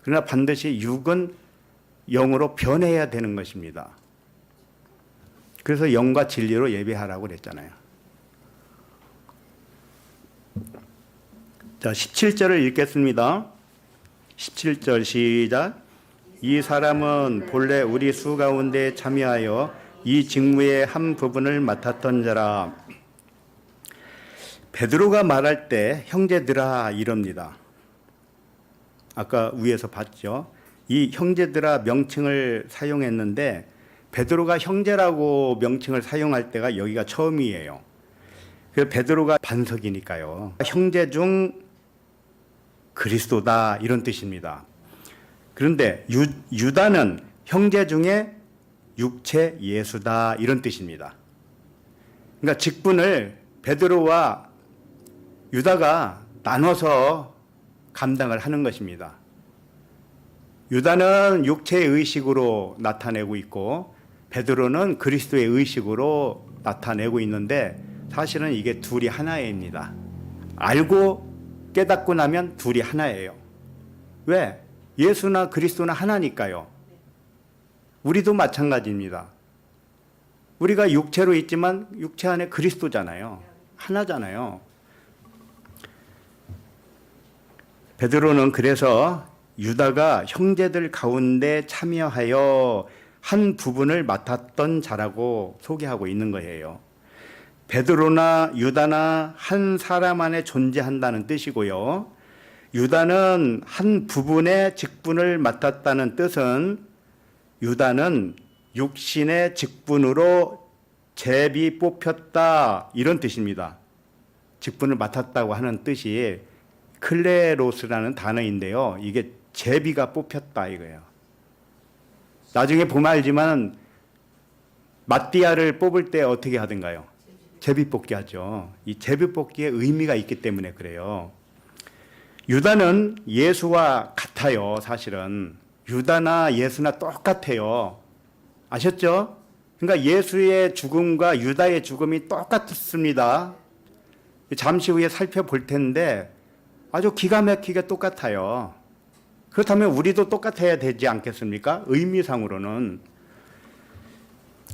그러나 반드시 육은 영으로 변해야 되는 것입니다. 그래서 영과 진리로 예배하라고 그랬잖아요. 자, 17절을 읽겠습니다. 17절 시작. 이 사람은 본래 우리 수 가운데 참여하여 이 직무의 한 부분을 맡았던 자라. 베드로가 말할 때 형제들아 이럽니다. 아까 위에서 봤죠. 이 형제들아 명칭을 사용했는데 베드로가 형제라고 명칭을 사용할 때가 여기가 처음이에요. 그 베드로가 반석이니까요. 형제 중 그리스도다 이런 뜻입니다. 그런데 유다는 형제 중에 육체 예수다 이런 뜻입니다. 그러니까 직분을 베드로와 유다가 나눠서 감당을 하는 것입니다. 유다는 육체의 의식으로 나타내고 있고 베드로는 그리스도의 의식으로 나타내고 있는데 사실은 이게 둘이 하나입니다. 알고 깨닫고 나면 둘이 하나예요. 왜? 예수나 그리스도나 하나니까요. 우리도 마찬가지입니다. 우리가 육체로 있지만 육체 안에 그리스도잖아요. 하나잖아요. 베드로는 그래서 유다가 형제들 가운데 참여하여 한 부분을 맡았던 자라고 소개하고 있는 거예요. 베드로나 유다나 한 사람 안에 존재한다는 뜻이고요. 유다는 한 부분의 직분을 맡았다는 뜻은 유다는 육신의 직분으로 제비 뽑혔다 이런 뜻입니다. 직분을 맡았다고 하는 뜻이 클레로스라는 단어인데요. 이게 제비가 뽑혔다 이거예요. 나중에 보면 알지만 마띠아를 뽑을 때 어떻게 하던가요? 제비 뽑기 하죠. 이 제비 뽑기에 의미가 있기 때문에 그래요. 유다는 예수와 같아요. 사실은 유다나 예수나 똑같아요. 아셨죠? 그러니까 예수의 죽음과 유다의 죽음이 똑같습니다. 잠시 후에 살펴볼 텐데 아주 기가 막히게 똑같아요. 그렇다면 우리도 똑같아야 되지 않겠습니까? 의미상으로는.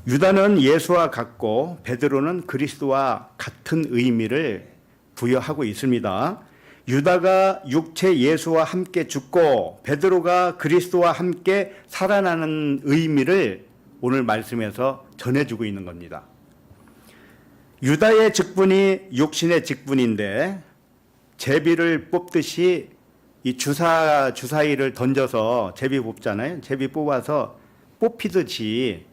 유다는 예수와 같고 베드로는 그리스도와 같은 의미를 부여하고 있습니다. 유다가 육체 예수와 함께 죽고 베드로가 그리스도와 함께 살아나는 의미를 오늘 말씀에서 전해주고 있는 겁니다. 유다의 직분이 육신의 직분인데 제비를 뽑듯이 이 주사위를 던져서 제비 뽑잖아요. 제비 뽑아서 뽑히듯이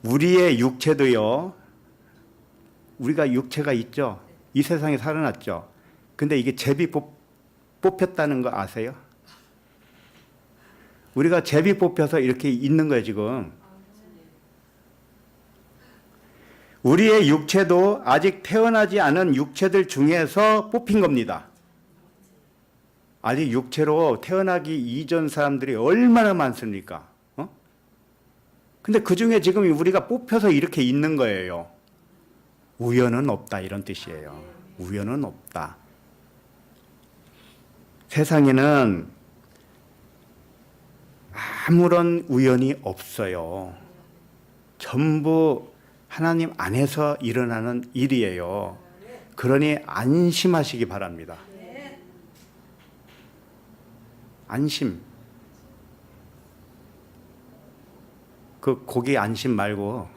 우리의 육체도요. 우리가 육체가 있죠. 이 세상에 살아났죠. 근데 이게 제비 뽑혔다는 거 아세요? 우리가 제비 뽑혀서 이렇게 있는 거예요, 지금. 우리의 육체도 아직 태어나지 않은 육체들 중에서 뽑힌 겁니다. 아직 육체로 태어나기 이전 사람들이 얼마나 많습니까? 근데 그 중에 지금 우리가 뽑혀서 이렇게 있는 거예요. 우연은 없다 이런 뜻이에요. 우연은 없다. 세상에는 아무런 우연이 없어요. 전부 하나님 안에서 일어나는 일이에요. 그러니 안심하시기 바랍니다. 안심. 그 고기 안심 말고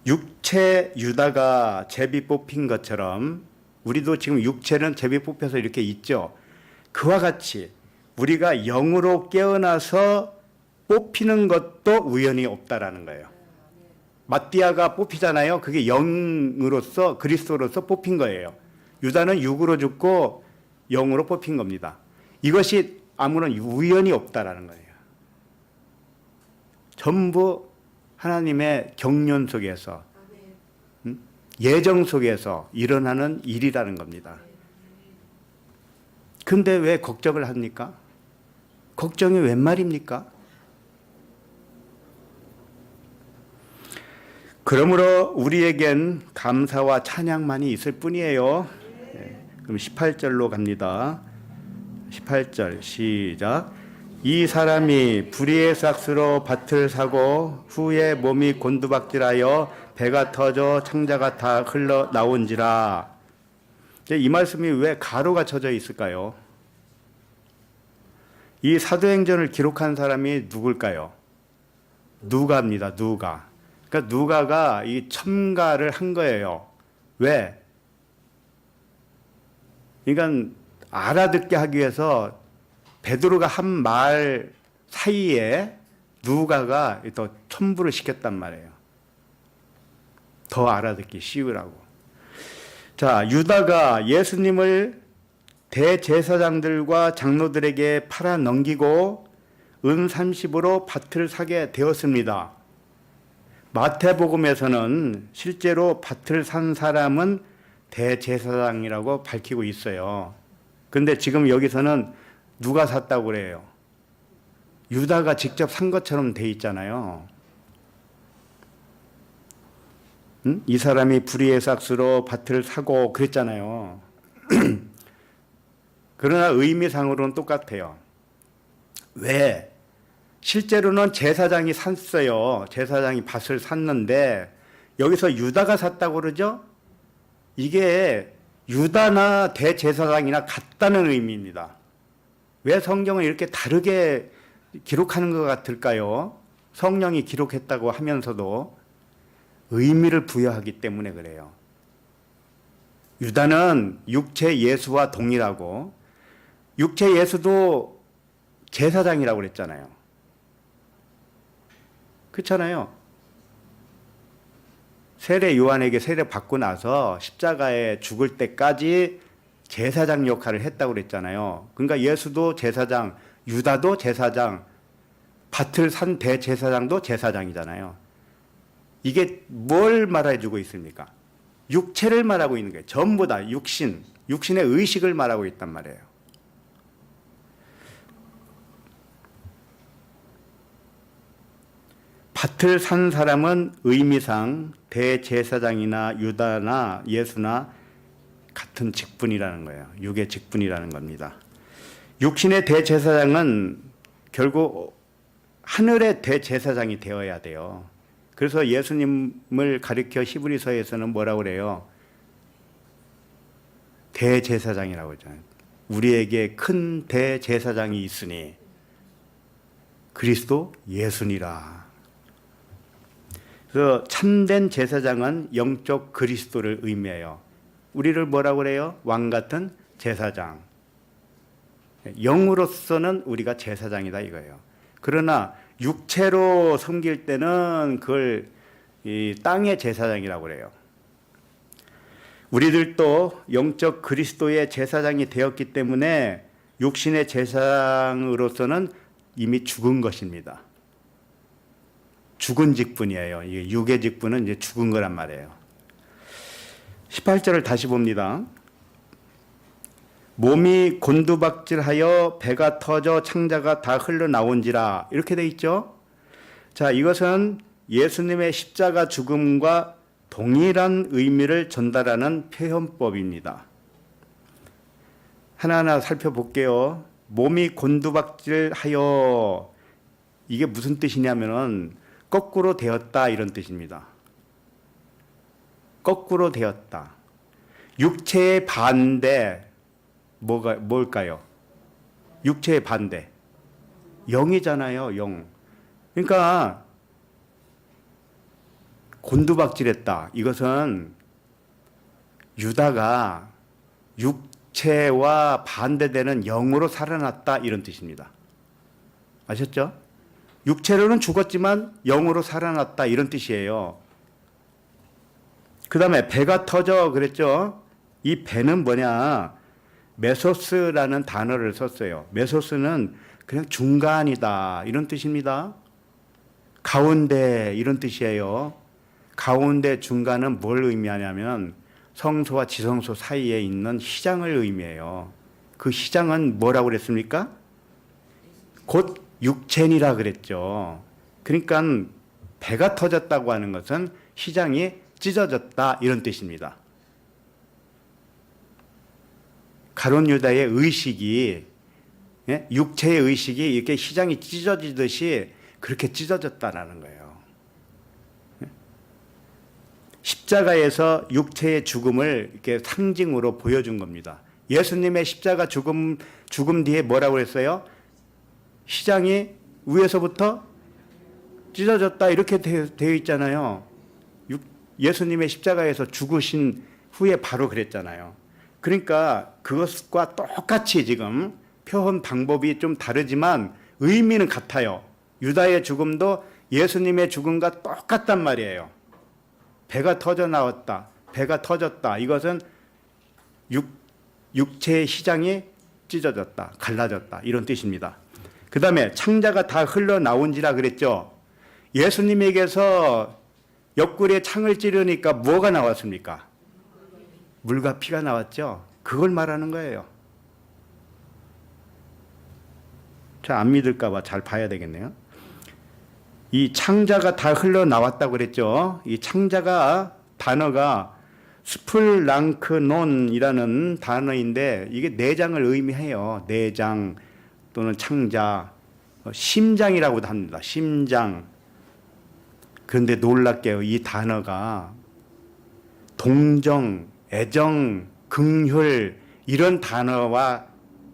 육체 유다가 제비 뽑힌 것처럼 우리도 지금 육체는 제비 뽑혀서 이렇게 있죠. 그와 같이 우리가 영으로 깨어나서 뽑히는 것도 우연이 없다라는 거예요. 마띠아가 뽑히잖아요. 그게 영으로서 그리스도로서 뽑힌 거예요. 유다는 육으로 죽고 영으로 뽑힌 겁니다. 이것이 아무런 우연이 없다라는 거예요. 전부 하나님의 경륜 속에서 예정 속에서 일어나는 일이라는 겁니다. 근데 왜 걱정을 합니까? 걱정이 웬 말입니까? 그러므로 우리에겐 감사와 찬양만이 있을 뿐이에요. 그럼 18절로 갑니다. 18절 시작. 이 사람이 불의의 삭스로 밭을 사고 후에 몸이 곤두박질하여 배가 터져 창자가 다 흘러나온지라. 이 말씀이 왜 가로가 쳐져 있을까요? 이 사도행전을 기록한 사람이 누굴까요? 누가입니다. 누가. 그러니까 누가가 이 첨가를 한 거예요. 왜? 그러니까 알아듣게 하기 위해서 베드로가 한 말 사이에 누가가 더 첨부를 시켰단 말이에요. 더 알아듣기 쉬우라고. 자, 유다가 예수님을 대제사장들과 장로들에게 팔아 넘기고 은 30으로 밭을 사게 되었습니다. 마태복음에서는 실제로 밭을 산 사람은 대제사장이라고 밝히고 있어요. 근데 지금 여기서는 누가 샀다고 그래요? 유다가 직접 산 것처럼 돼 있잖아요. 응? 이 사람이 불의의 삭스로 밭을 사고 그랬잖아요. 그러나 의미상으로는 똑같아요. 왜? 실제로는 제사장이 샀어요. 제사장이 밭을 샀는데 여기서 유다가 샀다고 그러죠? 이게 유다나 대제사장이나 같다는 의미입니다. 왜 성경을 이렇게 다르게 기록하는 것 같을까요? 성령이 기록했다고 하면서도 의미를 부여하기 때문에 그래요. 유다는 육체 예수와 동일하고 육체 예수도 제사장이라고 그랬잖아요. 그렇잖아요. 세례 요한에게 세례 받고 나서 십자가에 죽을 때까지 제사장 역할을 했다고 그랬잖아요. 그러니까 예수도 제사장, 유다도 제사장, 밭을 산 대제사장도 제사장이잖아요. 이게 뭘 말해주고 있습니까? 육체를 말하고 있는 거예요. 전부 다 육신의 의식을 말하고 있단 말이에요. 밭을 산 사람은 의미상 대제사장이나 유다나 예수나 같은 직분이라는 거예요. 육의 직분이라는 겁니다. 육신의 대제사장은 결국 하늘의 대제사장이 되어야 돼요. 그래서 예수님을 가리켜 히브리서에서는 뭐라고 그래요? 대제사장이라고 하잖아요. 우리에게 큰 대제사장이 있으니 그리스도 예수니라. 그래서 참된 제사장은 영적 그리스도를 의미해요. 우리를 뭐라고 그래요? 왕 같은 제사장. 영으로서는 우리가 제사장이다 이거예요. 그러나 육체로 섬길 때는 그걸 이 땅의 제사장이라고 그래요. 우리들도 영적 그리스도의 제사장이 되었기 때문에 육신의 제사장으로서는 이미 죽은 것입니다. 죽은 직분이에요. 이게 육의 직분은 이제 죽은 거란 말이에요. 18절을 다시 봅니다. 몸이 곤두박질하여 배가 터져 창자가 다 흘러나온지라 이렇게 돼 있죠. 자, 이것은 예수님의 십자가 죽음과 동일한 의미를 전달하는 표현법입니다. 하나하나 살펴볼게요. 몸이 곤두박질하여 이게 무슨 뜻이냐면은 거꾸로 되었다 이런 뜻입니다. 거꾸로 되었다. 육체의 반대 뭘까요? 육체의 반대 영이잖아요. 영. 그러니까 곤두박질했다. 이것은 유다가 육체와 반대되는 영으로 살아났다 이런 뜻입니다. 아셨죠? 육체로는 죽었지만 영으로 살아났다 이런 뜻이에요. 그 다음에 배가 터져 그랬죠. 이 배는 뭐냐, 메소스라는 단어를 썼어요. 메소스는 그냥 중간이다 이런 뜻입니다. 가운데 이런 뜻이에요. 가운데 중간은 뭘 의미하냐면 성소와 지성소 사이에 있는 시장을 의미해요. 그 시장은 뭐라고 그랬습니까? 곧 육체니라 그랬죠. 그러니까 배가 터졌다고 하는 것은 시장이 찢어졌다 이런 뜻입니다. 가룟 유다의 의식이, 육체의 의식이 이렇게 시장이 찢어지듯이 그렇게 찢어졌다라는 거예요. 십자가에서 육체의 죽음을 이렇게 상징으로 보여준 겁니다. 예수님의 십자가 죽음 뒤에 뭐라고 했어요? 시장이 위에서부터 찢어졌다 이렇게 되어 있잖아요. 예수님의 십자가에서 죽으신 후에 바로 그랬잖아요. 그러니까 그것과 똑같이 지금 표현 방법이 좀 다르지만 의미는 같아요. 유다의 죽음도 예수님의 죽음과 똑같단 말이에요. 배가 터져 나왔다, 배가 터졌다. 이것은 육체의 시장이 찢어졌다, 갈라졌다 이런 뜻입니다. 그 다음에 창자가 다 흘러나온지라 그랬죠. 예수님에게서 옆구리에 창을 찌르니까 뭐가 나왔습니까? 물과 피가 나왔죠. 그걸 말하는 거예요. 자, 안 믿을까 봐 잘 봐야 되겠네요. 이 창자가 다 흘러나왔다고 그랬죠. 이 창자가 단어가 스플랑크논이라는 단어인데 이게 내장을 의미해요. 내장 또는 창자, 심장이라고도 합니다. 심장. 그런데 놀랍게요. 이 단어가 동정, 애정, 긍휼 이런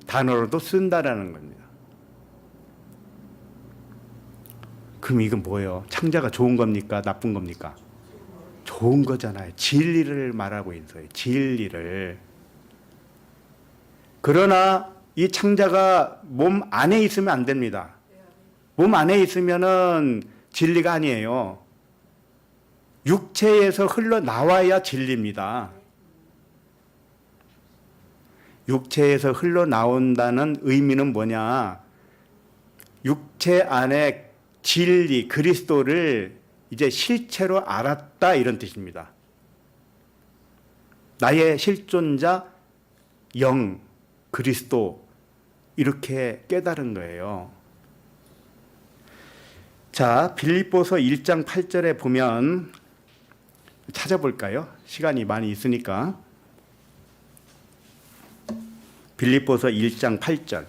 단어로도 쓴다라는 겁니다. 그럼 이건 뭐예요? 창자가 좋은 겁니까? 나쁜 겁니까? 좋은 거잖아요. 진리를 말하고 있어요. 진리를. 그러나 이 창자가 몸 안에 있으면 안 됩니다. 몸 안에 있으면은 진리가 아니에요. 육체에서 흘러나와야 진리입니다. 육체에서 흘러나온다는 의미는 뭐냐? 육체 안에 진리, 그리스도를 이제 실체로 알았다 이런 뜻입니다. 나의 실존자, 영, 그리스도 이렇게 깨달은 거예요. 자, 빌립보서 1장 8절에 보면 찾아볼까요? 시간이 많이 있으니까. 빌립보서 1장 8절.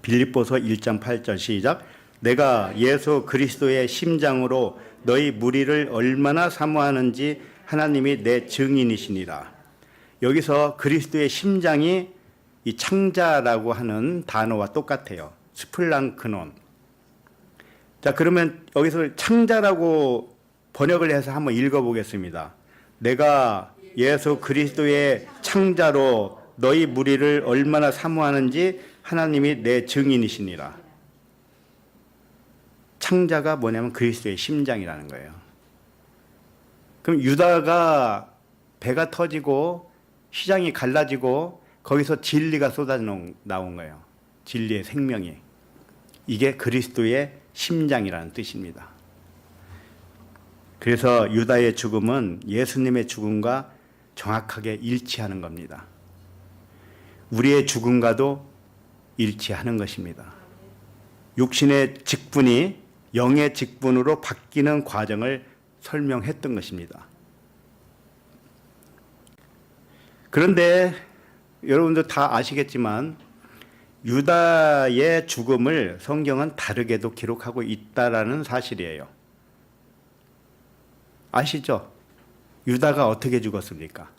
빌립보서 1장 8절 시작. 내가 예수 그리스도의 심장으로 너희 무리를 얼마나 사모하는지 하나님이 내 증인이시니라. 여기서 그리스도의 심장이 이 창자라고 하는 단어와 똑같아요. 스플랑크논. 자, 그러면 여기서 창자라고 번역을 해서 한번 읽어보겠습니다. 내가 예수 그리스도의 창자로 너희 무리를 얼마나 사모하는지 하나님이 내 증인이시니라. 창자가 뭐냐면 그리스도의 심장이라는 거예요. 그럼 유다가 배가 터지고 시장이 갈라지고 거기서 진리가 쏟아 나온 거예요. 진리의 생명이. 이게 그리스도의 심장이라는 뜻입니다. 그래서 유다의 죽음은 예수님의 죽음과 정확하게 일치하는 겁니다. 우리의 죽음과도 일치하는 것입니다. 육신의 직분이 영의 직분으로 바뀌는 과정을 설명했던 것입니다. 그런데 여러분들 다 아시겠지만 유다의 죽음을 성경은 다르게도 기록하고 있다라는 사실이에요. 아시죠? 유다가 어떻게 죽었습니까?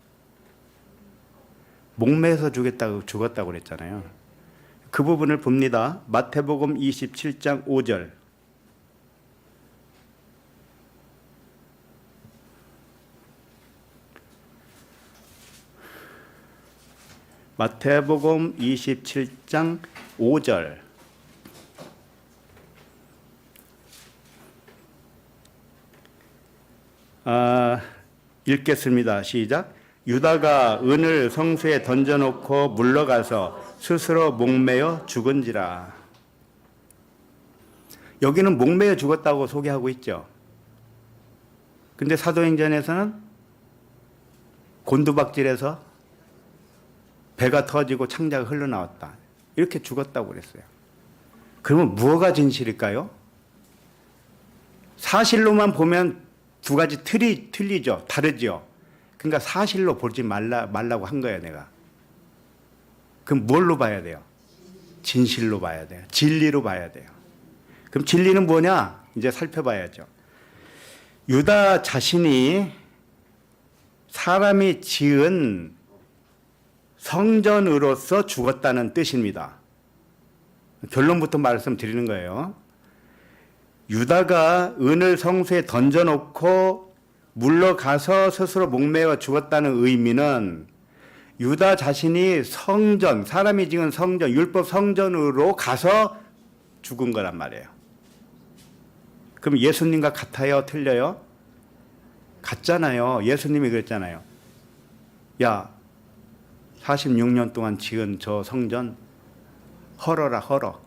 목매서 죽었다고 그랬잖아요. 그 부분을 봅니다. 마태복음 27장 5절. 마태복음 27장 5절. 읽겠습니다. 시작. 유다가 은을 성수에 던져놓고 물러가서 스스로 목매어 죽은지라. 여기는 목매어 죽었다고 소개하고 있죠. 근데 사도행전에서는 곤두박질해서 배가 터지고 창자가 흘러나왔다. 이렇게 죽었다고 그랬어요. 그러면 무엇가 진실일까요? 사실로만 보면 두 가지 틀이 틀리죠. 다르죠. 그러니까 사실로 보지 말라고 한 거예요, 내가. 그럼 뭘로 봐야 돼요? 진실로 봐야 돼요. 진리로 봐야 돼요. 그럼 진리는 뭐냐? 이제 살펴봐야죠. 유다 자신이 사람이 지은 성전으로서 죽었다는 뜻입니다. 결론부터 말씀드리는 거예요. 유다가 은을 성수에 던져놓고 물러가서 스스로 목매어 죽었다는 의미는 유다 자신이 성전, 사람이 지은 성전, 율법 성전으로 가서 죽은 거란 말이에요. 그럼 예수님과 같아요? 틀려요? 같잖아요. 예수님이 그랬잖아요. 야, 46년 동안 지은 저 성전 헐어라 헐어.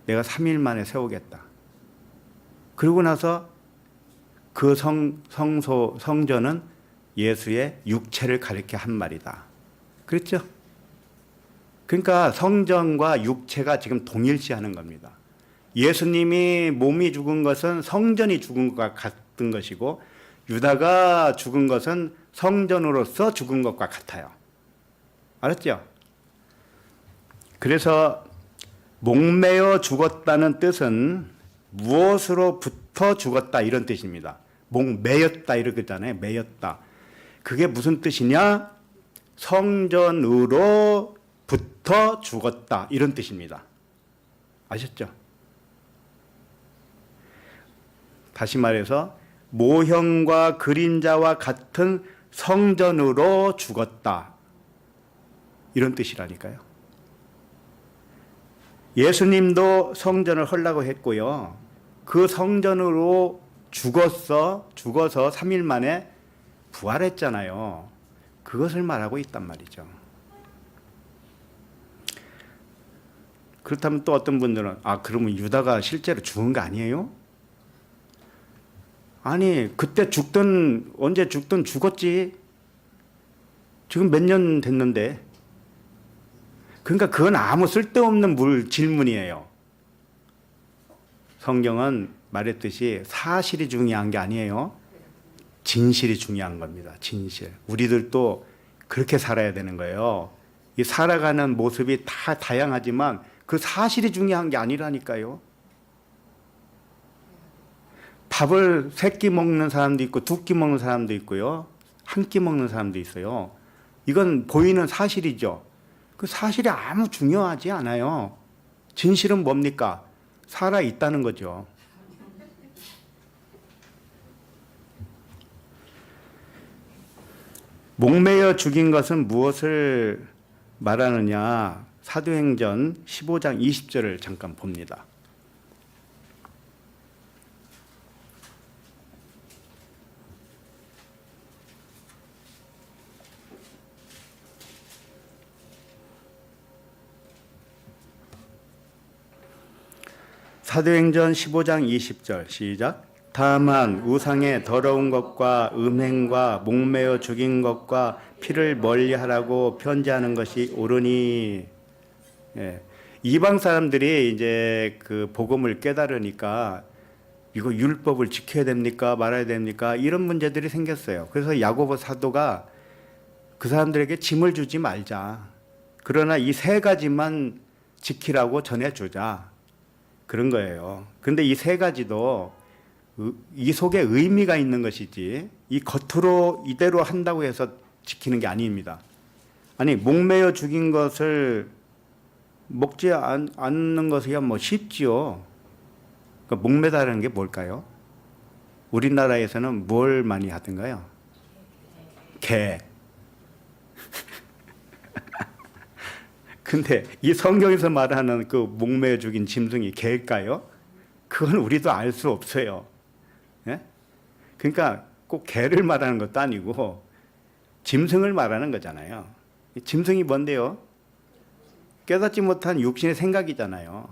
내가 3일 만에 세우겠다. 그러고 나서 그 성전은 예수의 육체를 가리켜 한 말이다. 그렇죠? 그러니까 성전과 육체가 지금 동일시하는 겁니다. 예수님이 몸이 죽은 것은 성전이 죽은 것과 같은 것이고 유다가 죽은 것은 성전으로서 죽은 것과 같아요. 알았죠? 그래서 목매어 죽었다는 뜻은 무엇으로부터 죽었다 이런 뜻입니다. 목매였다 이렇게 했잖아요. 매였다. 그게 무슨 뜻이냐? 성전으로부터 죽었다 이런 뜻입니다. 아셨죠? 다시 말해서 모형과 그림자와 같은 성전으로 죽었다 이런 뜻이라니까요. 예수님도 성전을 헐라고 했고요. 그 성전으로 죽어서 3일 만에 부활했잖아요. 그것을 말하고 있단 말이죠. 그렇다면 또 어떤 분들은 그러면 유다가 실제로 죽은 거 아니에요? 아니 그때 언제 죽든 죽었지. 지금 몇 년 됐는데. 그러니까 그건 아무 쓸데없는 질문이에요. 성경은 말했듯이 사실이 중요한 게 아니에요. 진실이 중요한 겁니다. 진실. 우리들도 그렇게 살아야 되는 거예요. 이 살아가는 모습이 다 다양하지만 그 사실이 중요한 게 아니라니까요. 밥을 3끼 먹는 사람도 있고 2끼 먹는 사람도 있고요. 1끼 먹는 사람도 있어요. 이건 보이는 사실이죠. 그 사실이 아무 중요하지 않아요. 진실은 뭡니까? 살아 있다는 거죠. 목매어 죽인 것은 무엇을 말하느냐? 사도행전 15장 20절을 잠깐 봅니다. 사도행전 15장 20절 시작. 다만 우상의 더러운 것과 음행과 목매어 죽인 것과 피를 멀리하라고 편지하는 것이 옳으니. 이방 사람들이 이제 그 복음을 깨달으니까 이거 율법을 지켜야 됩니까 말아야 됩니까 이런 문제들이 생겼어요. 그래서 야고보 사도가 그 사람들에게 짐을 주지 말자. 그러나 이 3가지만 지키라고 전해주자. 그런 거예요. 그런데 이 3가지도 이 속에 의미가 있는 것이지 이 겉으로 이대로 한다고 해서 지키는 게 아닙니다. 아니 목매어 죽인 것을 먹지 않는 것이야 뭐 쉽지요. 그러니까 목매다라는 게 뭘까요? 우리나라에서는 뭘 많이 하던가요? 개. 근데 이 성경에서 말하는 그 목매어 죽인 짐승이 개일까요? 그건 우리도 알 수 없어요. 예? 그러니까 꼭 개를 말하는 것도 아니고 짐승을 말하는 거잖아요. 짐승이 뭔데요? 깨닫지 못한 육신의 생각이잖아요.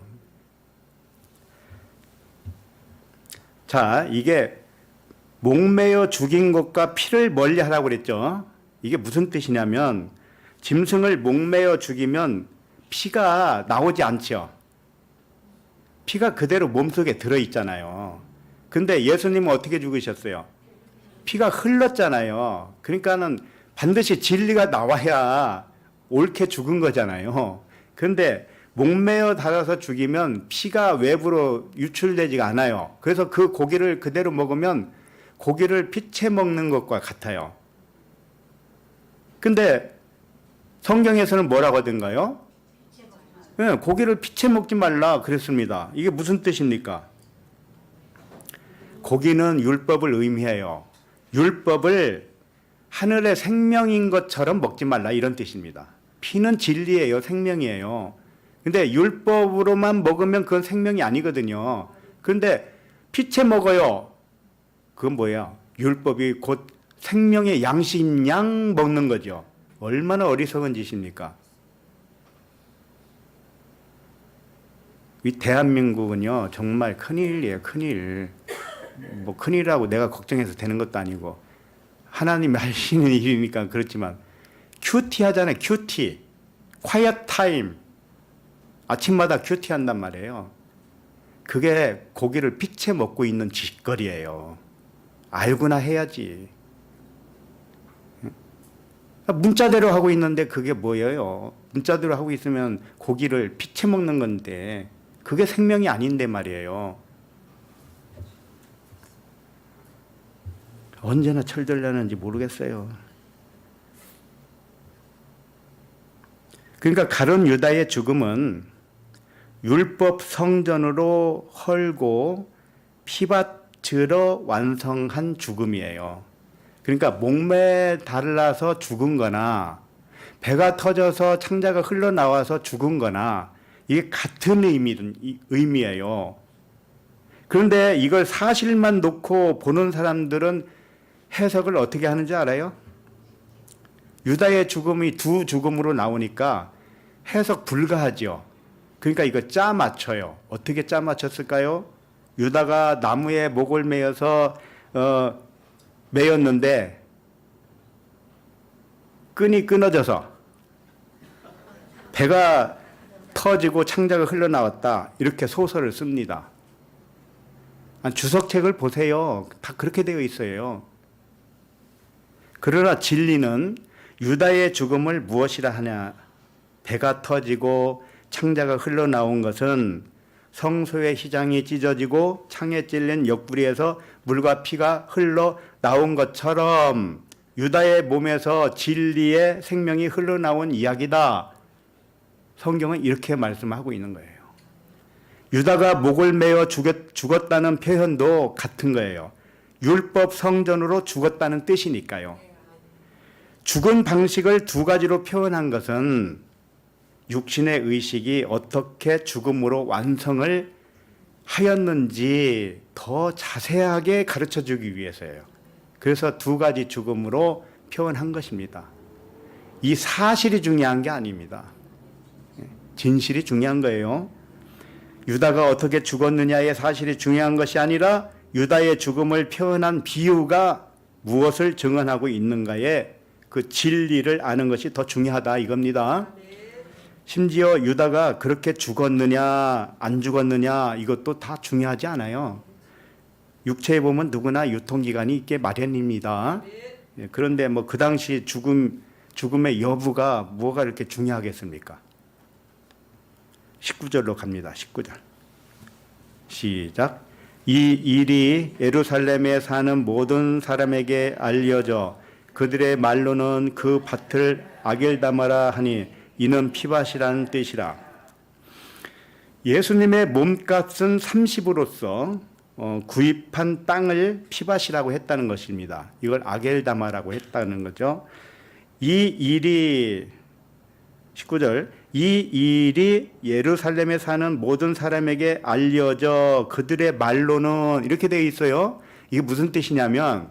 자, 이게 목매어 죽인 것과 피를 멀리하라고 그랬죠. 이게 무슨 뜻이냐면 짐승을 목매어 죽이면 피가 나오지 않죠. 피가 그대로 몸속에 들어있잖아요. 근데 예수님은 어떻게 죽으셨어요? 피가 흘렀잖아요. 그러니까는 반드시 진리가 나와야 옳게 죽은 거잖아요. 그런데 목매어 달아서 죽이면 피가 외부로 유출되지가 않아요. 그래서 그 고기를 그대로 먹으면 고기를 피채 먹는 것과 같아요. 근데 성경에서는 뭐라고 하던가요? 네, 고기를 피채 먹지 말라 그랬습니다. 이게 무슨 뜻입니까? 고기는 율법을 의미해요. 율법을 하늘의 생명인 것처럼 먹지 말라 이런 뜻입니다. 피는 진리예요. 생명이에요. 근데 율법으로만 먹으면 그건 생명이 아니거든요. 그런데 피채 먹어요. 그건 뭐예요? 율법이 곧 생명의 양심 양 먹는 거죠. 얼마나 어리석은 짓입니까? 이 대한민국은요 정말 큰일이에요. 큰일. 뭐 큰일이라고 내가 걱정해서 되는 것도 아니고 하나님이 하시는 일이니까 그렇지만 큐티 하잖아요. 큐티. quiet time. 아침마다 큐티 한단 말이에요. 그게 고기를 피채 먹고 있는 짓거리예요. 알고나 해야지. 문자대로 하고 있는데 그게 뭐예요? 문자대로 하고 있으면 고기를 피채 먹는 건데 그게 생명이 아닌데 말이에요. 언제나 철들려는지 모르겠어요. 그러니까 가룟 유다의 죽음은 율법 성전으로 헐고 피바치러 완성한 죽음이에요. 그러니까 목매에 달라서 죽은 거나 배가 터져서 창자가 흘러나와서 죽은 거나 이게 같은 의미예요. 그런데 이걸 사실만 놓고 보는 사람들은 해석을 어떻게 하는지 알아요? 유다의 죽음이 두 죽음으로 나오니까 해석 불가하죠. 그러니까 이거 짜 맞춰요. 어떻게 짜 맞췄을까요? 유다가 나무에 목을 매어서 매였는데 끈이 끊어져서 배가 터지고 창자가 흘러나왔다. 이렇게 소설을 씁니다. 주석책을 보세요. 다 그렇게 되어 있어요. 그러나 진리는 유다의 죽음을 무엇이라 하냐? 배가 터지고 창자가 흘러나온 것은 성소의 휘장이 찢어지고 창에 찔린 옆구리에서 물과 피가 흘러나온 것처럼 유다의 몸에서 진리의 생명이 흘러나온 이야기다. 성경은 이렇게 말씀하고 있는 거예요. 유다가 목을 매어 죽었다는 표현도 같은 거예요. 율법 성전으로 죽었다는 뜻이니까요. 죽은 방식을 두 가지로 표현한 것은 육신의 의식이 어떻게 죽음으로 완성을 하였는지 더 자세하게 가르쳐 주기 위해서예요. 그래서 두 가지 죽음으로 표현한 것입니다. 이 사실이 중요한 게 아닙니다. 진실이 중요한 거예요. 유다가 어떻게 죽었느냐의 사실이 중요한 것이 아니라 유다의 죽음을 표현한 비유가 무엇을 증언하고 있는가에 그 진리를 아는 것이 더 중요하다 이겁니다. 심지어 유다가 그렇게 죽었느냐 안 죽었느냐 이것도 다 중요하지 않아요. 육체에 보면 누구나 유통기간이 있게 마련입니다. 그런데 뭐 그 당시 죽음의 여부가 뭐가 이렇게 중요하겠습니까? 19절로 갑니다. 19절. 시작. 이 일이 예루살렘에 사는 모든 사람에게 알려져 그들의 말로는 그 밭을 아겔다마라 하니 이는 피밭이라는 뜻이라. 예수님의 몸값은 30으로서 구입한 땅을 피밭이라고 했다는 것입니다. 이걸 아겔다마라고 했다는 거죠. 이 일이 19절 이 일이 예루살렘에 사는 모든 사람에게 알려져 그들의 말로는 이렇게 되어 있어요. 이게 무슨 뜻이냐면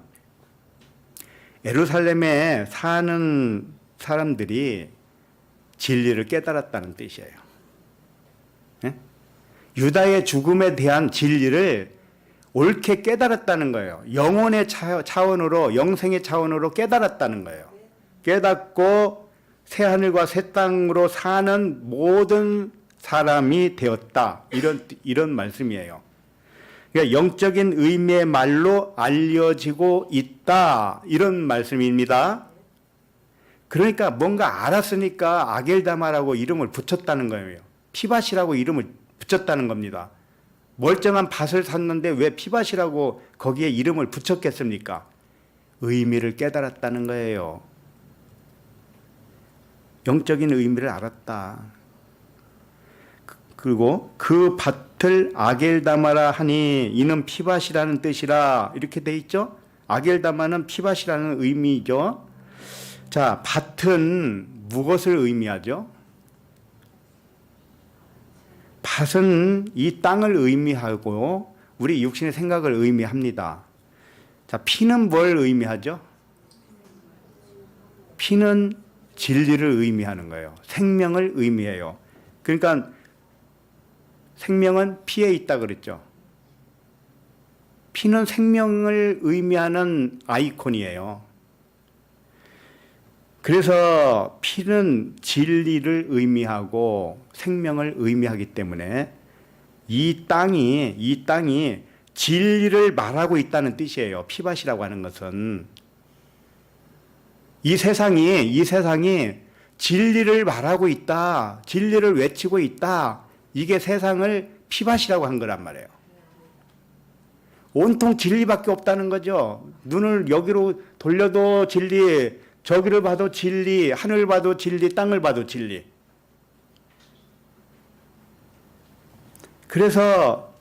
예루살렘에 사는 사람들이 진리를 깨달았다는 뜻이에요. 예? 유다의 죽음에 대한 진리를 옳게 깨달았다는 거예요. 영혼의 차원으로, 영생의 차원으로 깨달았다는 거예요. 깨닫고 새하늘과 새 땅으로 사는 모든 사람이 되었다. 이런 말씀이에요. 그러니까 영적인 의미의 말로 알려지고 있다. 이런 말씀입니다. 그러니까 뭔가 알았으니까 아겔다마라고 이름을 붙였다는 거예요. 피밭이라고 이름을 붙였다는 겁니다. 멀쩡한 밭을 샀는데 왜 피밭이라고 거기에 이름을 붙였겠습니까? 의미를 깨달았다는 거예요. 영적인 의미를 알았다. 그리고 그 밭을 아겔다마라 하니 이는 피밭이라는 뜻이라 이렇게 돼 있죠. 아겔다마는 피밭이라는 의미죠. 자, 밭은 무엇을 의미하죠? 밭은 이 땅을 의미하고 우리 육신의 생각을 의미합니다. 자, 피는 뭘 의미하죠? 피는 진리를 의미하는 거예요. 생명을 의미해요. 그러니까 생명은 피에 있다 그랬죠. 피는 생명을 의미하는 아이콘이에요. 그래서 피는 진리를 의미하고 생명을 의미하기 때문에 이 땅이 진리를 말하고 있다는 뜻이에요. 피밭이라고 하는 것은 이 세상이 진리를 말하고 있다. 진리를 외치고 있다. 이게 세상을 피밭이라고 한 거란 말이에요. 온통 진리밖에 없다는 거죠. 눈을 여기로 돌려도 진리, 저기를 봐도 진리, 하늘을 봐도 진리, 땅을 봐도 진리. 그래서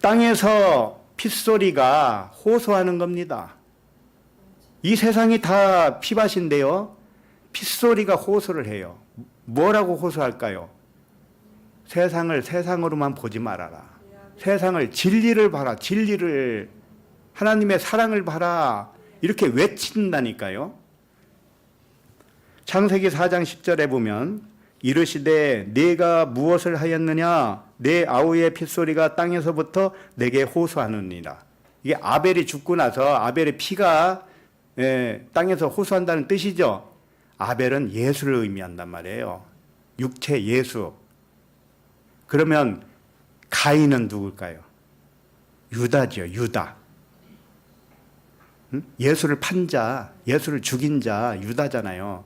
땅에서 핏소리가 호소하는 겁니다. 이 세상이 다 피밭인데요. 핏소리가 호소를 해요. 뭐라고 호소할까요? 세상을 세상으로만 보지 말아라. 세상을 진리를 봐라. 진리를, 하나님의 사랑을 봐라. 이렇게 외친다니까요. 창세기 4장 10절에 보면 이르시되 내가 무엇을 하였느냐 내 아우의 핏소리가 땅에서부터 내게 호소하느니라. 이게 아벨이 죽고 나서 아벨의 피가 땅에서 호소한다는 뜻이죠. 아벨은 예수를 의미한단 말이에요. 육체 예수. 그러면 가인은 누굴까요? 유다죠. 유다. 예수를 판 자, 예수를 죽인 자 유다잖아요.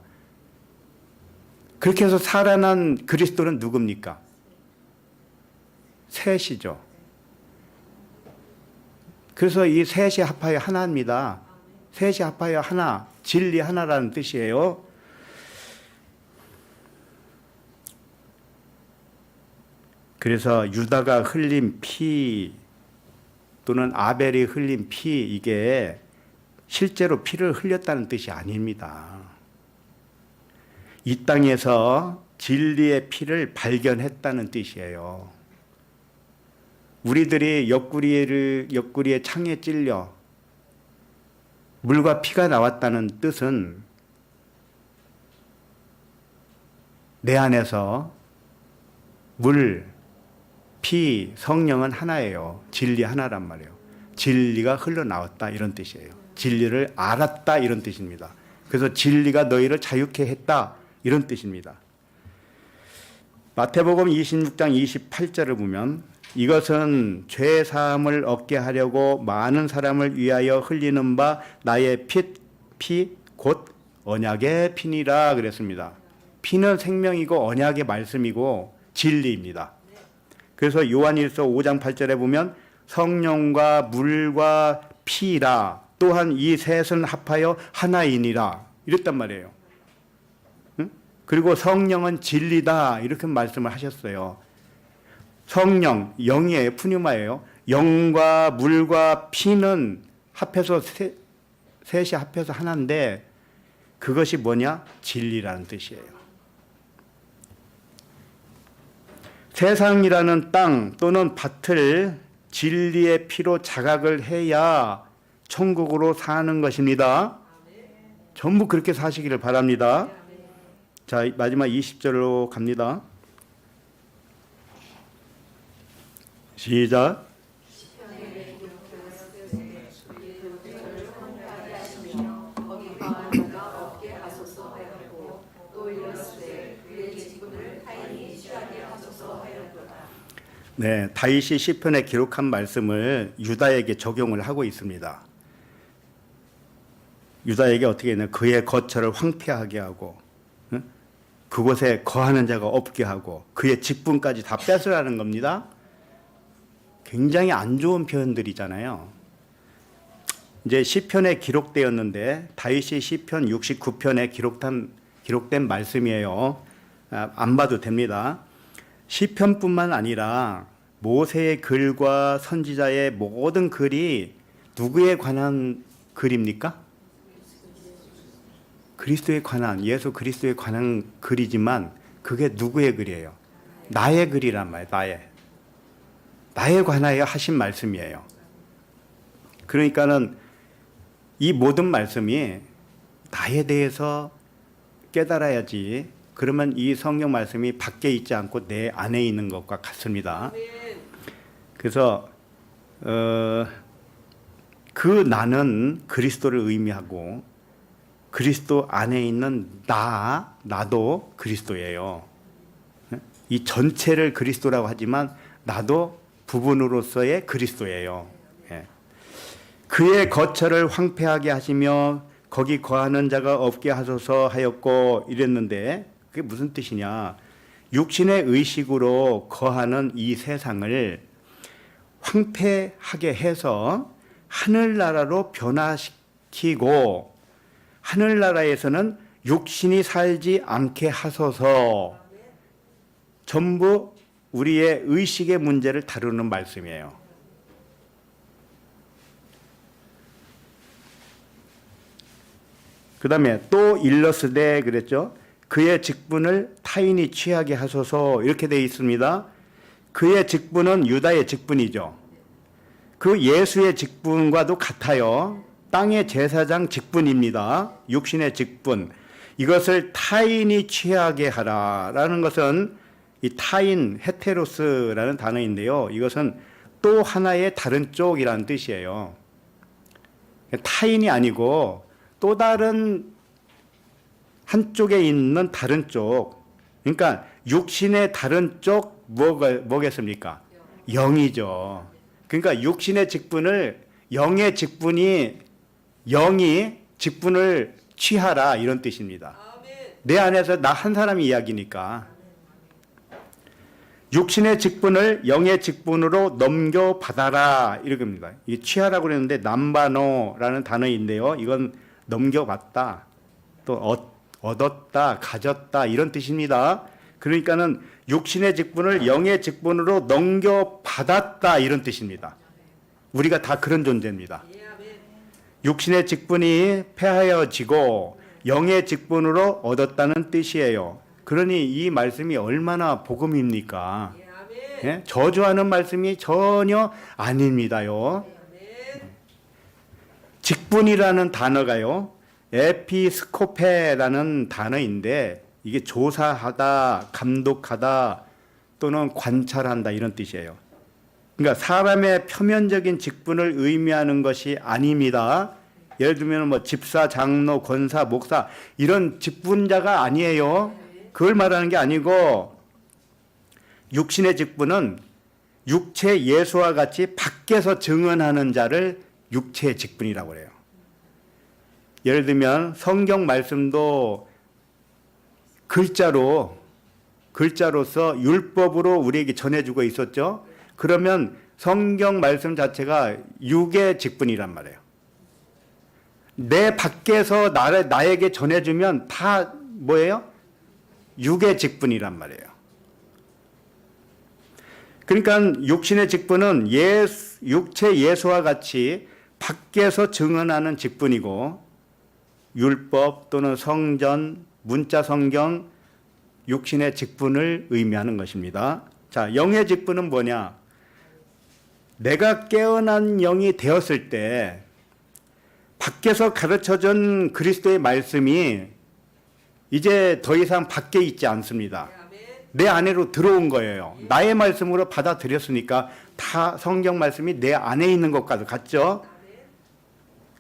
그렇게 해서 살아난 그리스도는 누굽니까? 셋이죠. 그래서 이 셋이 합하여 하나입니다. 셋이 합하여 하나, 진리 하나라는 뜻이에요. 그래서 유다가 흘린 피 또는 아벨이 흘린 피, 이게 실제로 피를 흘렸다는 뜻이 아닙니다. 이 땅에서 진리의 피를 발견했다는 뜻이에요. 우리들이 옆구리에 창에 찔려 물과 피가 나왔다는 뜻은 내 안에서 물, 피, 성령은 하나예요. 진리 하나란 말이에요. 진리가 흘러나왔다 이런 뜻이에요. 진리를 알았다 이런 뜻입니다. 그래서 진리가 너희를 자유케 했다 이런 뜻입니다. 마태복음 26장 28절을 보면 이것은 죄 사함을 얻게 하려고 많은 사람을 위하여 흘리는 바 나의 피 곧 언약의 피니라 그랬습니다. 피는 생명이고 언약의 말씀이고 진리입니다. 그래서 요한일서 5장 8절에 보면 성령과 물과 피라 또한 이 셋은 합하여 하나이니라 이랬단 말이에요. 응? 그리고 성령은 진리다 이렇게 말씀을 하셨어요. 성령, 영이에요. 푸뉴마예요. 영과 물과 피는 합해서 셋이 합해서 하나인데 그것이 뭐냐? 진리라는 뜻이에요. 세상이라는 땅 또는 밭을 진리의 피로 자각을 해야 천국으로 사는 것입니다. 전부 그렇게 사시기를 바랍니다. 자, 마지막 20절로 갑니다. 시작. 네, 다윗이 시편에 기록한 말씀을 유다에게 적용을 하고 있습니다. 유다에게 어떻게 했냐? 그의 거처를 황폐하게 하고, 그곳에 거하는 자가 없게 하고, 그의 직분까지 다 뺏으라는 겁니다. 굉장히 안 좋은 표현들이잖아요. 이제 시편에 기록되었는데 다윗이 시편 69편에 기록된 말씀이에요. 안 봐도 됩니다. 시편뿐만 아니라 모세의 글과 선지자의 모든 글이 누구에 관한 글입니까? 그리스도에 관한, 예수 그리스도에 관한 글이지만 그게 누구의 글이에요? 나의 글이란 말이에요. 나에 관하여 하신 말씀이에요. 그러니까는 이 모든 말씀이 나에 대해서 깨달아야지. 그러면 이 성경 말씀이 밖에 있지 않고 내 안에 있는 것과 같습니다. 그래서 그 나는 그리스도를 의미하고 그리스도 안에 있는 나도 그리스도예요. 이 전체를 그리스도라고 하지만 나도 부분으로서의 그리스도예요. 그의 거처를 황폐하게 하시며 거기 거하는 자가 없게 하소서 하였고 이랬는데 그게 무슨 뜻이냐? 육신의 의식으로 거하는 이 세상을 황폐하게 해서 하늘나라로 변화시키고 하늘나라에서는 육신이 살지 않게 하소서. 전부 우리의 의식의 문제를 다루는 말씀이에요. 그 다음에 또 일러스되 그랬죠. 그의 직분을 타인이 취하게 하소서 이렇게 되어 있습니다. 그의 직분은 유다의 직분이죠. 그 예수의 직분과도 같아요. 땅의 제사장 직분입니다. 육신의 직분. 이것을 타인이 취하게 하라라는 것은 이 타인, 헤테로스라는 단어인데요. 이것은 또 하나의 다른 쪽이라는 뜻이에요. 타인이 아니고 또 다른 한쪽에 있는 다른 쪽. 그러니까 육신의 다른 쪽 뭐겠습니까? 영이죠. 그러니까 육신의 직분을 영의 영이 직분을 취하라 이런 뜻입니다. 내 안에서 나 한 사람이 이야기니까. 육신의 직분을 영의 직분으로 넘겨받아라 이렇게입니다. 이 취하라고 그랬는데 남바노라는 단어인데요. 이건 넘겨받다, 또 얻었다, 가졌다 이런 뜻입니다. 그러니까는 육신의 직분을 영의 직분으로 넘겨받았다 이런 뜻입니다. 우리가 다 그런 존재입니다. 육신의 직분이 폐하여지고 영의 직분으로 얻었다는 뜻이에요. 그러니 이 말씀이 얼마나 복음입니까? 예? 저주하는 말씀이 전혀 아닙니다요. 직분이라는 단어가요, 에피스코페라는 단어인데 이게 조사하다, 감독하다 또는 관찰한다 이런 뜻이에요. 그러니까 사람의 표면적인 직분을 의미하는 것이 아닙니다. 예를 들면 뭐 집사, 장로, 권사, 목사 이런 직분자가 아니에요. 그걸 말하는 게 아니고 육신의 직분은 육체 예수와 같이 밖에서 증언하는 자를 육체의 직분이라고 해요. 예를 들면 성경 말씀도 글자로서 율법으로 우리에게 전해주고 있었죠. 그러면 성경 말씀 자체가 육의 직분이란 말이에요. 내 밖에서 나에게 전해주면 다 뭐예요? 육의 직분이란 말이에요. 그러니까 육신의 직분은 육체 예수와 같이 밖에서 증언하는 직분이고 율법 또는 성전, 문자 성경, 육신의 직분을 의미하는 것입니다. 자, 영의 직분은 뭐냐? 내가 깨어난 영이 되었을 때 밖에서 가르쳐준 그리스도의 말씀이 이제 더 이상 밖에 있지 않습니다. 내 안으로 들어온 거예요. 나의 말씀으로 받아들였으니까 다 성경 말씀이 내 안에 있는 것과도 같죠?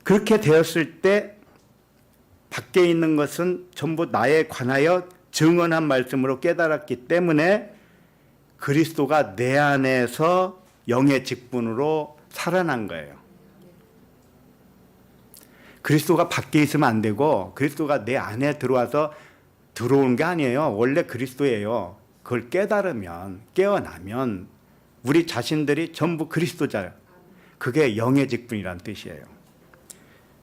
그렇게 되었을 때 밖에 있는 것은 전부 나에 관하여 증언한 말씀으로 깨달았기 때문에 그리스도가 내 안에서 영의 직분으로 살아난 거예요. 그리스도가 밖에 있으면 안 되고 그리스도가 내 안에 들어와서 들어온 게 아니에요. 원래 그리스도예요. 그걸 깨달으면, 깨어나면 우리 자신들이 전부 그리스도자예요. 그게 영의 직분이란 뜻이에요.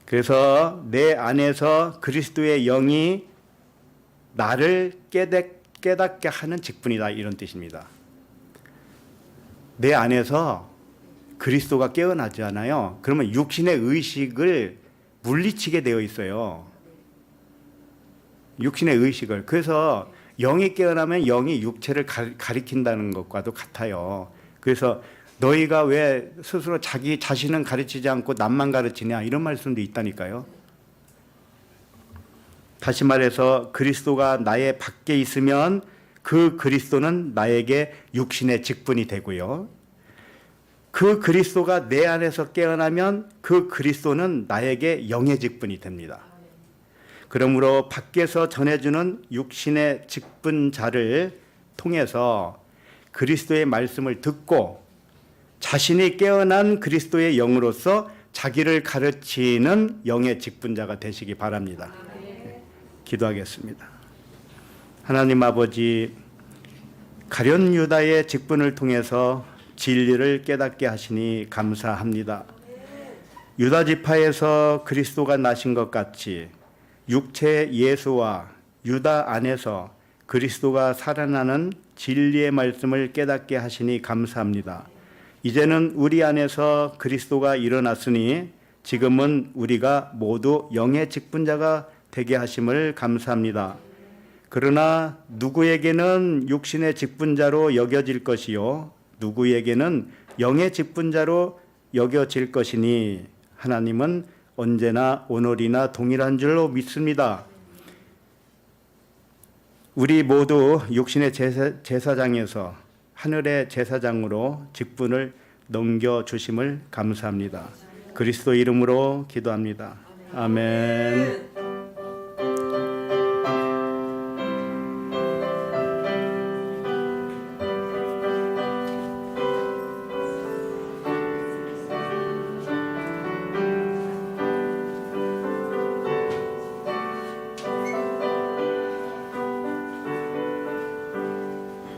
그래서 내 안에서 그리스도의 영이 나를 깨닫게 하는 직분이다, 이런 뜻입니다. 내 안에서 그리스도가 깨어나잖아요. 그러면 육신의 의식을 물리치게 되어 있어요. 육신의 의식을. 그래서 영이 깨어나면 영이 육체를 가리킨다는 것과도 같아요. 그래서 너희가 왜 스스로 자기 자신은 가르치지 않고 남만 가르치냐, 이런 말씀도 있다니까요. 다시 말해서 그리스도가 나의 밖에 있으면 그 그리스도는 나에게 육신의 직분이 되고요. 그 그리스도가 내 안에서 깨어나면 그 그리스도는 나에게 영의 직분이 됩니다. 그러므로 밖에서 전해주는 육신의 직분자를 통해서 그리스도의 말씀을 듣고 자신이 깨어난 그리스도의 영으로서 자기를 가르치는 영의 직분자가 되시기 바랍니다. 기도하겠습니다. 하나님 아버지, 가룟 유다의 직분을 통해서 진리를 깨닫게 하시니 감사합니다. 유다 지파에서 그리스도가 나신 것 같이 육체 예수와 유다 안에서 그리스도가 살아나는 진리의 말씀을 깨닫게 하시니 감사합니다. 이제는 우리 안에서 그리스도가 일어났으니 지금은 우리가 모두 영의 직분자가 되게 하심을 감사합니다. 그러나 누구에게는 육신의 직분자로 여겨질 것이요 누구에게는 영의 직분자로 여겨질 것이니 하나님은 언제나 오늘이나 동일한 줄로 믿습니다. 우리 모두 육신의 제사장에서 하늘의 제사장으로 직분을 넘겨주심을 감사합니다. 그리스도 이름으로 기도합니다. 아멘.